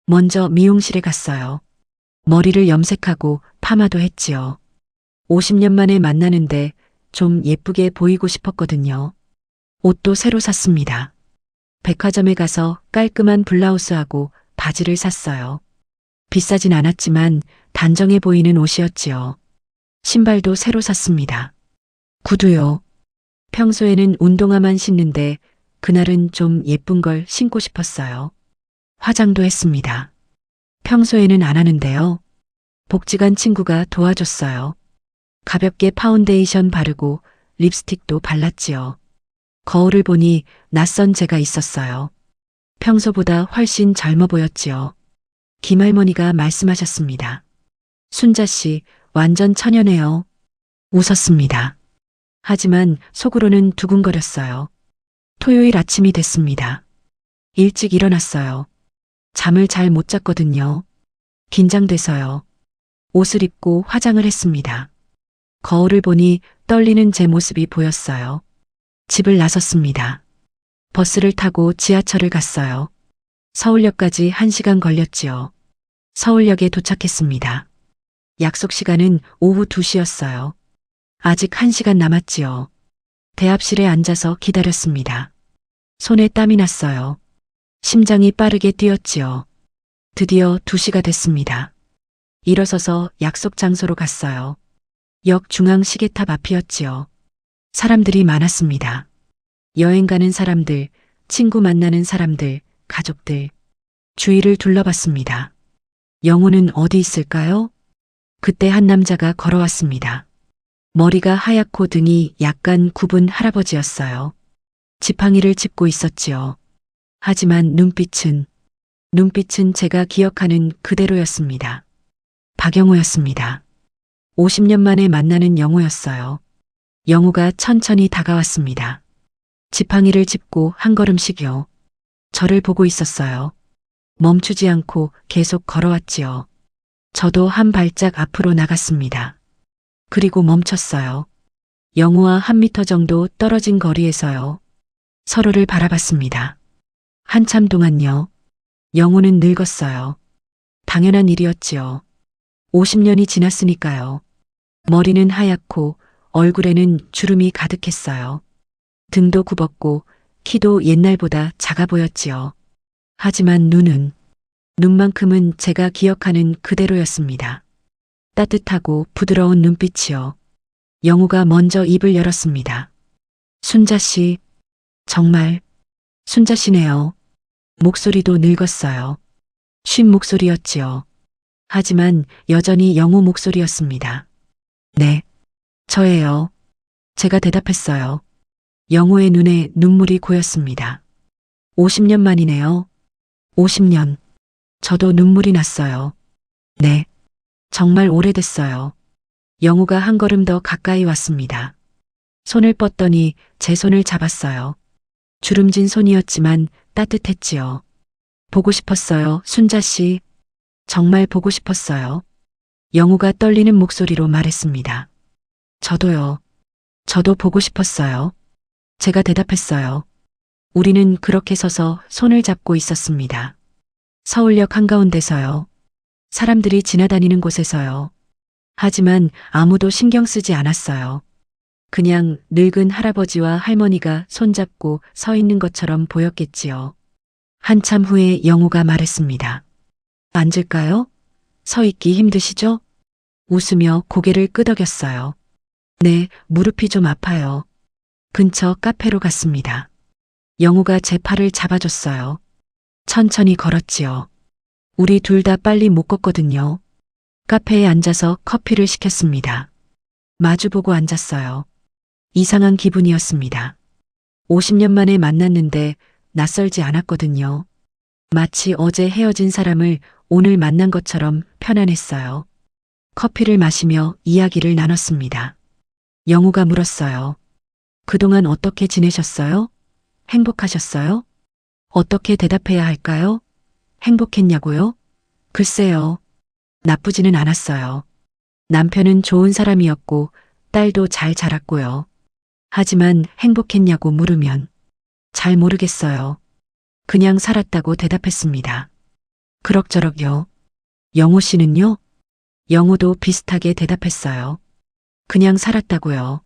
먼저 미용실에 갔어요. 머리를 염색하고 파마도 했지요. 50년 만에 만나는데 좀 예쁘게 보이고 싶었거든요. 옷도 새로 샀습니다. 백화점에 가서 깔끔한 블라우스하고 바지를 샀어요. 비싸진 않았지만 단정해 보이는 옷이었지요. 신발도 새로 샀습니다. 구두요. 평소에는 운동화만 신는데 그날은 좀 예쁜 걸 신고 싶었어요. 화장도 했습니다. 평소에는 안 하는데요. 복지관 친구가 도와줬어요. 가볍게 파운데이션 바르고 립스틱도 발랐지요. 거울을 보니 낯선 제가 있었어요. 평소보다 훨씬 젊어 보였지요. 김할머니가 말씀하셨습니다. 순자 씨, 완전 처녀네요. 웃었습니다. 하지만 속으로는 두근거렸어요. 토요일 아침이 됐습니다. 일찍 일어났어요. 잠을 잘 못 잤거든요. 긴장돼서요. 옷을 입고 화장을 했습니다. 거울을 보니 떨리는 제 모습이 보였어요. 집을 나섰습니다. 버스를 타고 지하철을 갔어요. 서울역까지 1시간 걸렸지요. 서울역에 도착했습니다. 약속 시간은 오후 2시였어요. 아직 1시간 남았지요. 대합실에 앉아서 기다렸습니다. 손에 땀이 났어요. 심장이 빠르게 뛰었지요. 드디어 2시가 됐습니다. 일어서서 약속 장소로 갔어요. 역 중앙 시계탑 앞이었지요. 사람들이 많았습니다. 여행 가는 사람들, 친구 만나는 사람들, 가족들. 주위를 둘러봤습니다. 영우는 어디 있을까요? 그때 한 남자가 걸어왔습니다. 머리가 하얗고 등이 약간 굽은 할아버지였어요. 지팡이를 짚고 있었지요. 하지만 눈빛은 제가 기억하는 그대로였습니다. 박영우였습니다. 50년 만에 만나는 영우였어요. 영우가 천천히 다가왔습니다. 지팡이를 짚고 한 걸음씩요. 저를 보고 있었어요. 멈추지 않고 계속 걸어왔지요. 저도 한 발짝 앞으로 나갔습니다. 그리고 멈췄어요. 영우와 한 미터 정도 떨어진 거리에서요. 서로를 바라봤습니다. 한참 동안요. 영우는 늙었어요. 당연한 일이었지요. 50년이 지났으니까요. 머리는 하얗고 얼굴에는 주름이 가득했어요. 등도 굽었고 키도 옛날보다 작아 보였지요. 하지만 눈만큼은 제가 기억하는 그대로였습니다. 따뜻하고 부드러운 눈빛이요. 영우가 먼저 입을 열었습니다. 순자 씨, 정말 순자 씨네요. 목소리도 늙었어요. 쉰 목소리였지요. 하지만 여전히 영우 목소리였습니다. 네, 저예요. 제가 대답했어요. 영우의 눈에 눈물이 고였습니다. 50년 만이네요. 50년. 저도 눈물이 났어요. 네, 정말 오래됐어요. 영우가 한 걸음 더 가까이 왔습니다. 손을 뻗더니 제 손을 잡았어요. 주름진 손이었지만 따뜻했지요. 보고 싶었어요, 순자 씨. 정말 보고 싶었어요. 영우가 떨리는 목소리로 말했습니다. 저도요. 저도 보고 싶었어요. 제가 대답했어요. 우리는 그렇게 서서 손을 잡고 있었습니다. 서울역 한가운데서요. 사람들이 지나다니는 곳에서요. 하지만 아무도 신경 쓰지 않았어요. 그냥 늙은 할아버지와 할머니가 손잡고 서 있는 것처럼 보였겠지요. 한참 후에 영우가 말했습니다. 앉을까요? 서 있기 힘드시죠? 웃으며 고개를 끄덕였어요. 네, 무릎이 좀 아파요. 근처 카페로 갔습니다. 영우가 제 팔을 잡아줬어요. 천천히 걸었지요. 우리 둘 다 빨리 못 걷거든요. 카페에 앉아서 커피를 시켰습니다. 마주보고 앉았어요. 이상한 기분이었습니다. 50년 만에 만났는데 낯설지 않았거든요. 마치 어제 헤어진 사람을 오늘 만난 것처럼 편안했어요. 커피를 마시며 이야기를 나눴습니다. 영우가 물었어요. 그동안 어떻게 지내셨어요? 행복하셨어요? 어떻게 대답해야 할까요? 행복했냐고요? 글쎄요. 나쁘지는 않았어요. 남편은 좋은 사람이었고 딸도 잘 자랐고요. 하지만 행복했냐고 물으면 잘 모르겠어요. 그냥 살았다고 대답했습니다. 그럭저럭요. 영호 씨는요? 영호도 비슷하게 대답했어요. 그냥 살았다고요.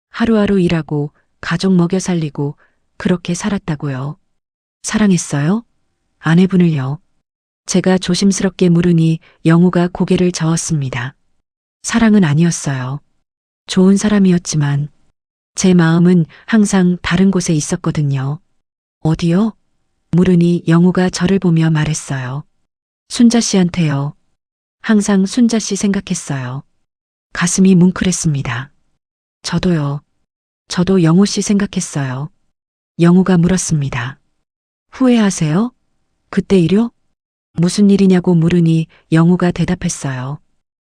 하루하루 일하고 가족 먹여 살리고 그렇게 살았다고요. 사랑했어요? 아내분을요. 제가 조심스럽게 물으니 영호가 고개를 저었습니다. 사랑은 아니었어요. 좋은 사람이었지만 제 마음은 항상 다른 곳에 있었거든요. 어디요? 물으니 영호가 저를 보며 말했어요. 순자 씨한테요. 항상 순자 씨 생각했어요. 가슴이 뭉클했습니다. 저도요. 저도 영호 씨 생각했어요. 영호가 물었습니다. 후회하세요? 그때 일요? 무슨 일이냐고 물으니 영호가 대답했어요.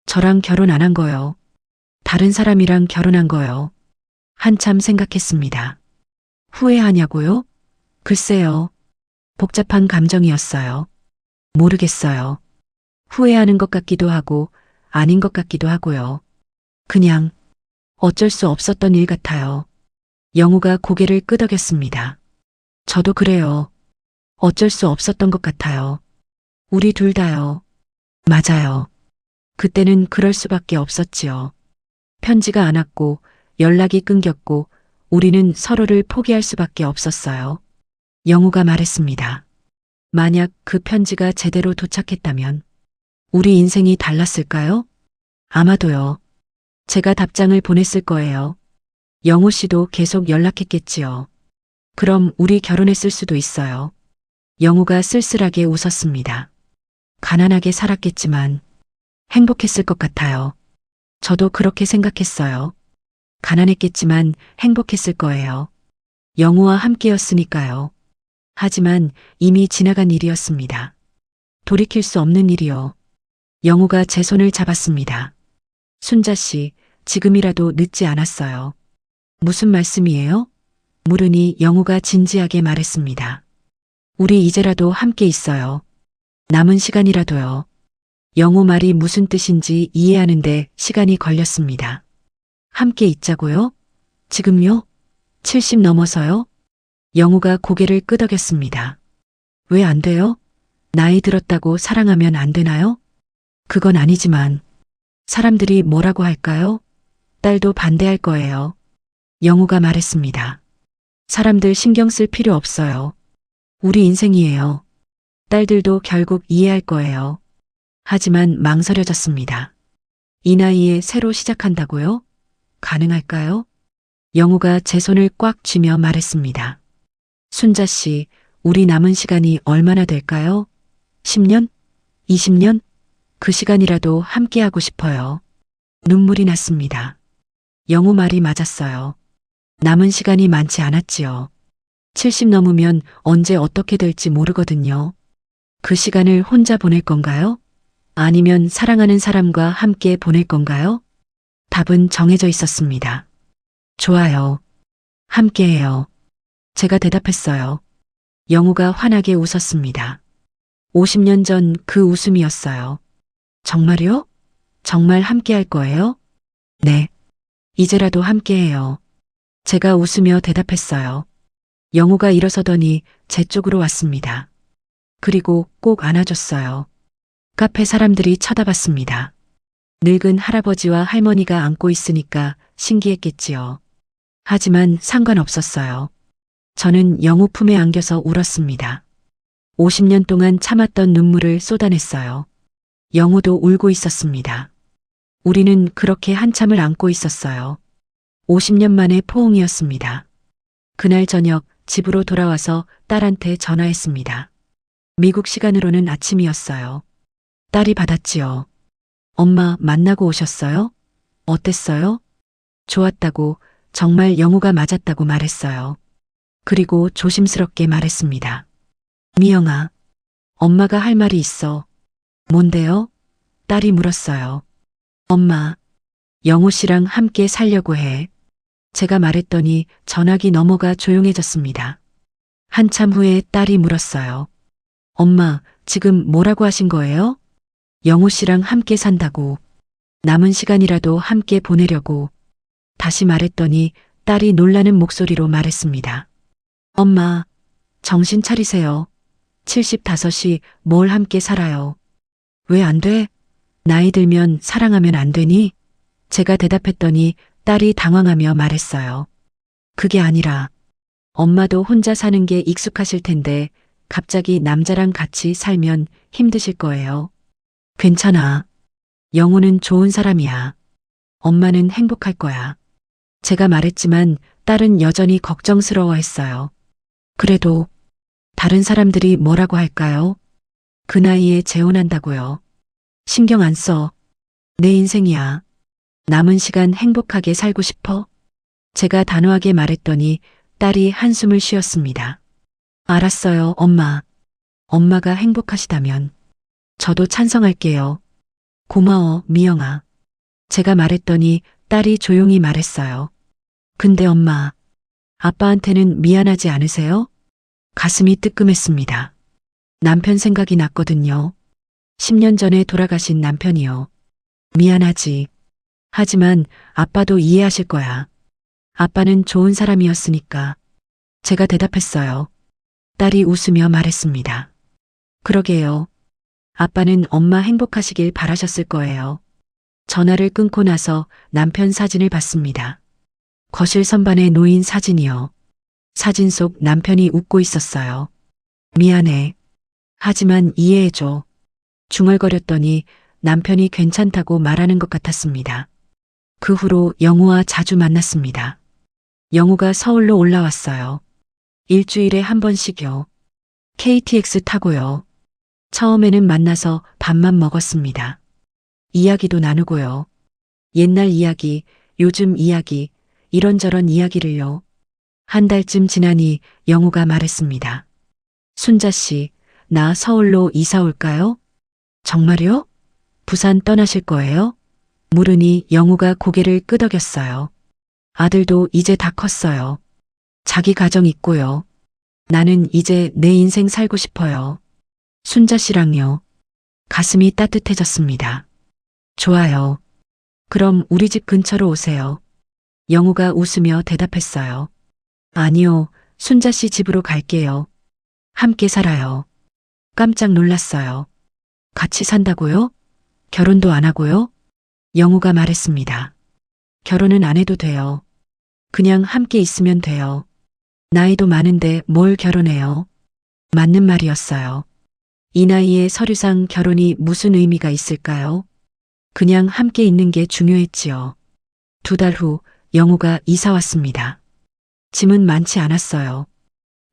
저랑 결혼 안 한 거요. 다른 사람이랑 결혼한 거요. 한참 생각했습니다. 후회하냐고요? 글쎄요. 복잡한 감정이었어요. 모르겠어요. 후회하는 것 같기도 하고 아닌 것 같기도 하고요. 그냥 어쩔 수 없었던 일 같아요. 영호가 고개를 끄덕였습니다. 저도 그래요. 어쩔 수 없었던 것 같아요. 우리 둘 다요. 맞아요. 그때는 그럴 수밖에 없었지요. 편지가 안 왔고 연락이 끊겼고 우리는 서로를 포기할 수밖에 없었어요. 영호가 말했습니다. 만약 그 편지가 제대로 도착했다면 우리 인생이 달랐을까요? 아마도요. 제가 답장을 보냈을 거예요. 영호 씨도 계속 연락했겠지요. 그럼 우리 결혼했을 수도 있어요. 영호가 쓸쓸하게 웃었습니다. 가난하게 살았겠지만 행복했을 것 같아요. 저도 그렇게 생각했어요. 가난했겠지만 행복했을 거예요. 영호와 함께였으니까요. 하지만 이미 지나간 일이었습니다. 돌이킬 수 없는 일이요. 영호가 제 손을 잡았습니다. 순자 씨, 지금이라도 늦지 않았어요. 무슨 말씀이에요? 물으니 영호가 진지하게 말했습니다. 우리 이제라도 함께 있어요. 남은 시간이라도요. 영호 말이 무슨 뜻인지 이해하는데 시간이 걸렸습니다. 함께 있자고요? 지금요? 70 넘어서요? 영호가 고개를 끄덕였습니다. 왜 안 돼요? 나이 들었다고 사랑하면 안 되나요? 그건 아니지만 사람들이 뭐라고 할까요? 딸도 반대할 거예요. 영호가 말했습니다. 사람들 신경 쓸 필요 없어요. 우리 인생이에요. 딸들도 결국 이해할 거예요. 하지만 망설여졌습니다. 이 나이에 새로 시작한다고요? 가능할까요? 영호가 제 손을 꽉 쥐며 말했습니다. 순자 씨, 우리 남은 시간이 얼마나 될까요? 10년? 20년? 그 시간이라도 함께하고 싶어요. 눈물이 났습니다. 영호 말이 맞았어요. 남은 시간이 많지 않았지요. 70 넘으면 언제 어떻게 될지 모르거든요. 그 시간을 혼자 보낼 건가요? 아니면 사랑하는 사람과 함께 보낼 건가요? 답은 정해져 있었습니다. 좋아요. 함께해요. 제가 대답했어요. 영호가 환하게 웃었습니다. 50년 전 그 웃음이었어요. 정말요? 정말 함께할 거예요? 네. 이제라도 함께해요. 제가 웃으며 대답했어요. 영호가 일어서더니 제 쪽으로 왔습니다. 그리고 꼭 안아줬어요. 카페 사람들이 쳐다봤습니다. 늙은 할아버지와 할머니가 안고 있으니까 신기했겠지요. 하지만 상관없었어요. 저는 영호 품에 안겨서 울었습니다. 50년 동안 참았던 눈물을 쏟아냈어요. 영호도 울고 있었습니다. 우리는 그렇게 한참을 안고 있었어요. 50년 만에 포옹이었습니다. 그날 저녁 집으로 돌아와서 딸한테 전화했습니다. 미국 시간으로는 아침이었어요. 딸이 받았지요. 엄마 만나고 오셨어요? 어땠어요? 좋았다고, 정말 영호가 맞았다고 말했어요. 그리고 조심스럽게 말했습니다. 미영아, 엄마가 할 말이 있어. 뭔데요? 딸이 물었어요. 엄마, 영호 씨랑 함께 살려고 해. 제가 말했더니 전화기 너머가 조용해졌습니다. 한참 후에 딸이 물었어요. 엄마, 지금 뭐라고 하신 거예요? 영호 씨랑 함께 산다고. 남은 시간이라도 함께 보내려고. 다시 말했더니 딸이 놀라는 목소리로 말했습니다. 엄마, 정신 차리세요. 75이 뭘 함께 살아요. 왜 안 돼? 나이 들면 사랑하면 안 되니? 제가 대답했더니 딸이 당황하며 말했어요. 그게 아니라 엄마도 혼자 사는 게 익숙하실 텐데 갑자기 남자랑 같이 살면 힘드실 거예요. 괜찮아. 영호는 좋은 사람이야. 엄마는 행복할 거야. 제가 말했지만 딸은 여전히 걱정스러워 했어요. 그래도 다른 사람들이 뭐라고 할까요? 그 나이에 재혼한다고요. 신경 안 써. 내 인생이야. 남은 시간 행복하게 살고 싶어? 제가 단호하게 말했더니 딸이 한숨을 쉬었습니다. 알았어요, 엄마. 엄마가 행복하시다면 저도 찬성할게요. 고마워, 미영아. 제가 말했더니 딸이 조용히 말했어요. 근데 엄마, 아빠한테는 미안하지 않으세요? 가슴이 뜨끔했습니다. 남편 생각이 났거든요. 10년 전에 돌아가신 남편이요. 미안하지. 하지만 아빠도 이해하실 거야. 아빠는 좋은 사람이었으니까. 제가 대답했어요. 딸이 웃으며 말했습니다. 그러게요. 아빠는 엄마 행복하시길 바라셨을 거예요. 전화를 끊고 나서 남편 사진을 봤습니다. 거실 선반에 놓인 사진이요. 사진 속 남편이 웃고 있었어요. 미안해. 하지만 이해해줘. 중얼거렸더니 남편이 괜찮다고 말하는 것 같았습니다. 그 후로 영우와 자주 만났습니다. 영우가 서울로 올라왔어요. 일주일에 한 번씩요. KTX 타고요. 처음에는 만나서 밥만 먹었습니다. 이야기도 나누고요. 옛날 이야기, 요즘 이야기, 이런저런 이야기를요. 한 달쯤 지나니 영우가 말했습니다. 순자 씨, 나 서울로 이사 올까요? 정말요? 부산 떠나실 거예요? 물으니 영우가 고개를 끄덕였어요. 아들도 이제 다 컸어요. 자기 가정 있고요. 나는 이제 내 인생 살고 싶어요. 순자 씨랑요. 가슴이 따뜻해졌습니다. 좋아요. 그럼 우리 집 근처로 오세요. 영우가 웃으며 대답했어요. 아니요, 순자 씨 집으로 갈게요. 함께 살아요. 깜짝 놀랐어요. 같이 산다고요? 결혼도 안 하고요? 영우가 말했습니다. 결혼은 안 해도 돼요. 그냥 함께 있으면 돼요. 나이도 많은데 뭘 결혼해요? 맞는 말이었어요. 이 나이에 서류상 결혼이 무슨 의미가 있을까요? 그냥 함께 있는 게 중요했지요. 2달 후 영우가 이사 왔습니다. 짐은 많지 않았어요.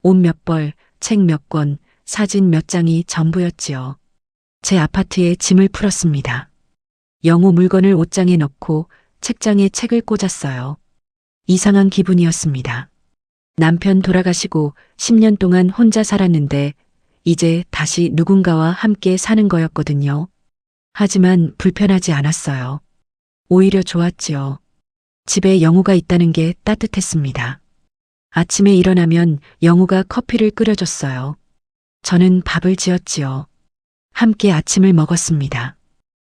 옷 몇 벌, 책 몇 권, 사진 몇 장이 전부였지요. 제 아파트에 짐을 풀었습니다. 영우 물건을 옷장에 넣고 책장에 책을 꽂았어요. 이상한 기분이었습니다. 남편 돌아가시고 10년 동안 혼자 살았는데 이제 다시 누군가와 함께 사는 거였거든요. 하지만 불편하지 않았어요. 오히려 좋았지요. 집에 영우가 있다는 게 따뜻했습니다. 아침에 일어나면 영우가 커피를 끓여줬어요. 저는 밥을 지었지요. 함께 아침을 먹었습니다.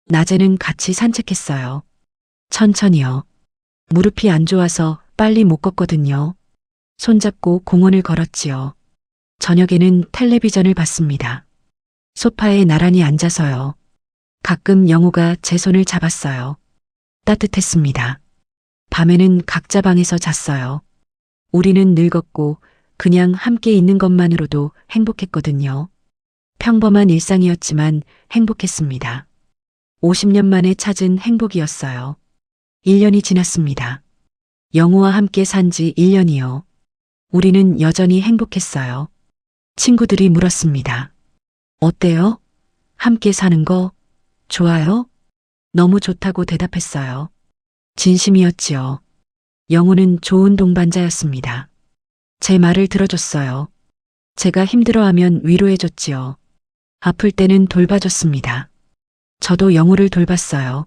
낮에는 같이 산책했어요. 천천히요. 무릎이 안 좋아서 빨리 못 걷거든요. 손잡고 공원을 걸었지요. 저녁에는 텔레비전을 봤습니다. 소파에 나란히 앉아서요. 가끔 영우가 제 손을 잡았어요. 따뜻했습니다. 밤에는 각자 방에서 잤어요. 우리는 늙었고 그냥 함께 있는 것만으로도 행복했거든요. 평범한 일상이었지만 행복했습니다. 50년 만에 찾은 행복이었어요. 1년이 지났습니다. 영우와 함께 산 지 1년이요. 우리는 여전히 행복했어요. 친구들이 물었습니다. 어때요? 함께 사는 거 좋아요? 너무 좋다고 대답했어요. 진심이었지요. 영우는 좋은 동반자였습니다. 제 말을 들어줬어요. 제가 힘들어하면 위로해줬지요. 아플 때는 돌봐줬습니다. 저도 영우를 돌봤어요.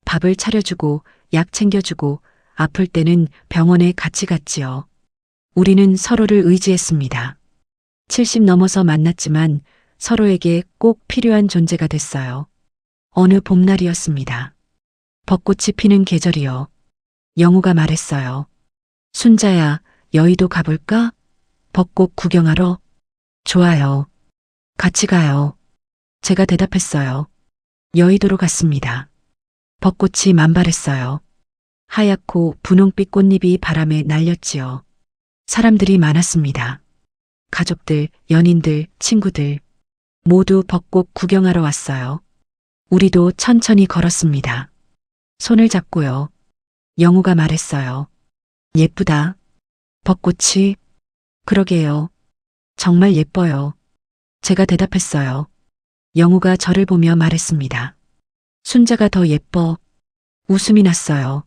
밥을 차려주고 약 챙겨주고 아플 때는 병원에 같이 갔지요. 우리는 서로를 의지했습니다. 70 넘어서 만났지만 서로에게 꼭 필요한 존재가 됐어요. 어느 봄날이었습니다. 벚꽃이 피는 계절이요. 영우가 말했어요. 순자야, 여의도 가볼까? 벚꽃 구경하러? 좋아요. 같이 가요. 제가 대답했어요. 여의도로 갔습니다. 벚꽃이 만발했어요. 하얗고 분홍빛 꽃잎이 바람에 날렸지요. 사람들이 많았습니다. 가족들, 연인들, 친구들 모두 벚꽃 구경하러 왔어요. 우리도 천천히 걸었습니다. 손을 잡고요. 영우가 말했어요. 예쁘다. 벚꽃이. 그러게요. 정말 예뻐요. 제가 대답했어요. 영우가 저를 보며 말했습니다. 순자가 더 예뻐. 웃음이 났어요.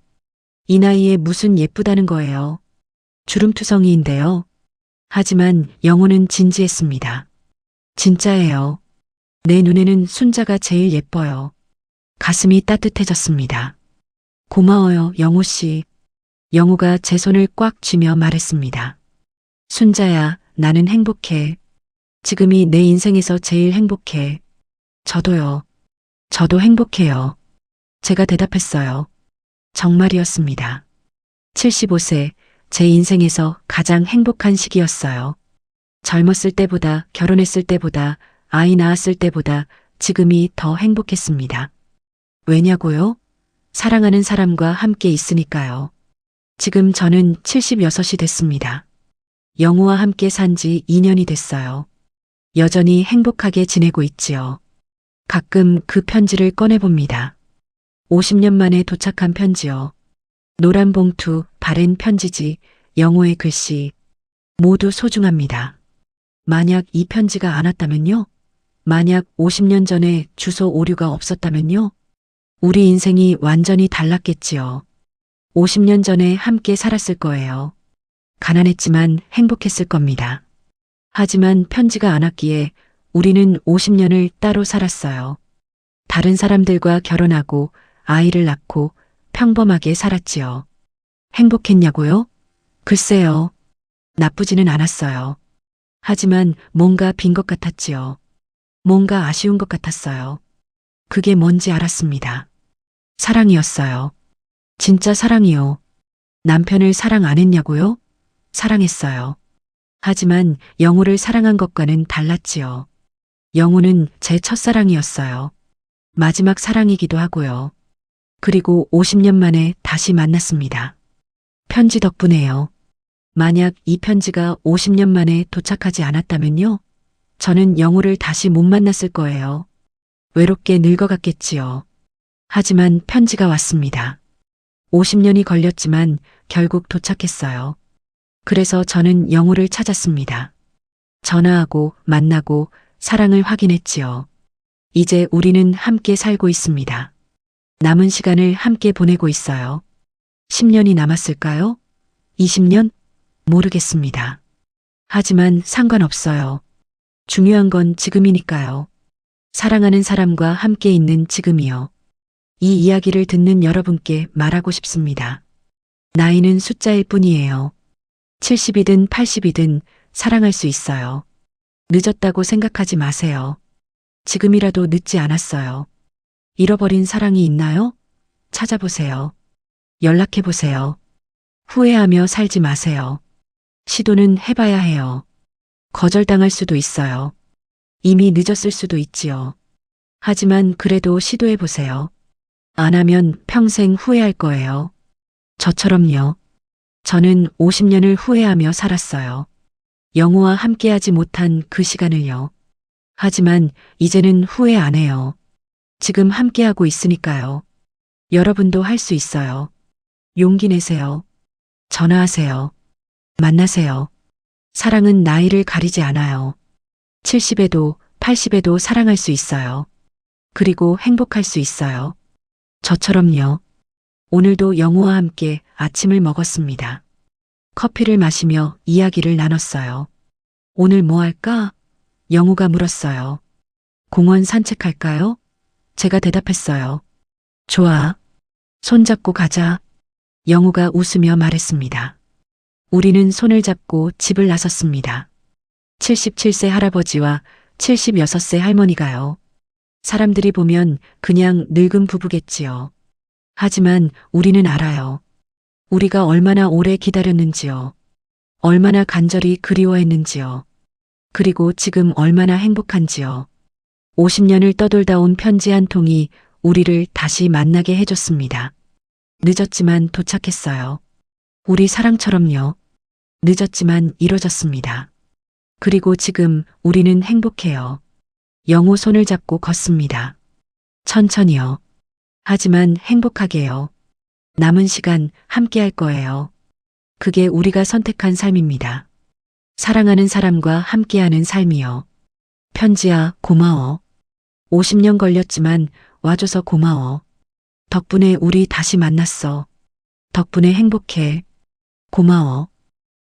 이 나이에 무슨 예쁘다는 거예요. 주름투성이인데요. 하지만 영우는 진지했습니다. 진짜예요. 내 눈에는 순자가 제일 예뻐요. 가슴이 따뜻해졌습니다. 고마워요, 영우 씨. 영우가 제 손을 꽉 쥐며 말했습니다. 순자야, 나는 행복해. 지금이 내 인생에서 제일 행복해. 저도요. 저도 행복해요. 제가 대답했어요. 정말이었습니다. 75세, 제 인생에서 가장 행복한 시기였어요. 젊었을 때보다, 결혼했을 때보다, 아이 낳았을 때보다 지금이 더 행복했습니다. 왜냐고요? 사랑하는 사람과 함께 있으니까요. 지금 저는 76이 됐습니다. 영우와 함께 산 지 2년이 됐어요. 여전히 행복하게 지내고 있지요. 가끔 그 편지를 꺼내봅니다. 50년 만에 도착한 편지요. 노란 봉투, 바랜 편지지, 영우의 글씨, 모두 소중합니다. 만약 이 편지가 안 왔다면요? 만약 50년 전에 주소 오류가 없었다면요? 우리 인생이 완전히 달랐겠지요. 50년 전에 함께 살았을 거예요. 가난했지만 행복했을 겁니다. 하지만 편지가 안 왔기에 우리는 50년을 따로 살았어요. 다른 사람들과 결혼하고 아이를 낳고 평범하게 살았지요. 행복했냐고요? 글쎄요. 나쁘지는 않았어요. 하지만 뭔가 빈 것 같았지요. 뭔가 아쉬운 것 같았어요. 그게 뭔지 알았습니다. 사랑이었어요. 진짜 사랑이요. 남편을 사랑 안 했냐고요? 사랑했어요. 하지만 영우를 사랑한 것과는 달랐지요. 영우는 제 첫사랑이었어요. 마지막 사랑이기도 하고요. 그리고 50년 만에 다시 만났습니다. 편지 덕분에요. 만약 이 편지가 50년 만에 도착하지 않았다면요? 저는 영우를 다시 못 만났을 거예요. 외롭게 늙어갔겠지요. 하지만 편지가 왔습니다. 50년이 걸렸지만 결국 도착했어요. 그래서 저는 영우를 찾았습니다. 전화하고 만나고 사랑을 확인했지요. 이제 우리는 함께 살고 있습니다. 남은 시간을 함께 보내고 있어요. 10년이 남았을까요? 20년? 모르겠습니다. 하지만 상관없어요. 중요한 건 지금이니까요. 사랑하는 사람과 함께 있는 지금이요. 이 이야기를 듣는 여러분께 말하고 싶습니다. 나이는 숫자일 뿐이에요. 70이든 80이든 사랑할 수 있어요. 늦었다고 생각하지 마세요. 지금이라도 늦지 않았어요. 잃어버린 사랑이 있나요? 찾아보세요. 연락해보세요. 후회하며 살지 마세요. 시도는 해봐야 해요. 거절당할 수도 있어요. 이미 늦었을 수도 있지요. 하지만 그래도 시도해보세요. 안 하면 평생 후회할 거예요. 저처럼요. 저는 50년을 후회하며 살았어요. 영우와 함께하지 못한 그 시간을요. 하지만 이제는 후회 안 해요. 지금 함께하고 있으니까요. 여러분도 할 수 있어요. 용기 내세요. 전화하세요. 만나세요. 사랑은 나이를 가리지 않아요. 70에도 80에도 사랑할 수 있어요. 그리고 행복할 수 있어요. 저처럼요. 오늘도 영우와 함께 아침을 먹었습니다. 커피를 마시며 이야기를 나눴어요. 오늘 뭐 할까? 영우가 물었어요. 공원 산책할까요? 제가 대답했어요. 좋아. 손잡고 가자. 영우가 웃으며 말했습니다. 우리는 손을 잡고 집을 나섰습니다. 77세 할아버지와 76세 할머니가요. 사람들이 보면 그냥 늙은 부부겠지요. 하지만 우리는 알아요. 우리가 얼마나 오래 기다렸는지요. 얼마나 간절히 그리워했는지요. 그리고 지금 얼마나 행복한지요. 50년을 떠돌다 온 편지 한 통이 우리를 다시 만나게 해줬습니다. 늦었지만 도착했어요. 우리 사랑처럼요. 늦었지만 이뤄졌습니다. 그리고 지금 우리는 행복해요. 영호 손을 잡고 걷습니다. 천천히요. 하지만 행복하게요. 남은 시간 함께 할 거예요. 그게 우리가 선택한 삶입니다. 사랑하는 사람과 함께하는 삶이요. 편지야, 고마워. 50년 걸렸지만 와줘서 고마워. 덕분에 우리 다시 만났어. 덕분에 행복해. 고마워.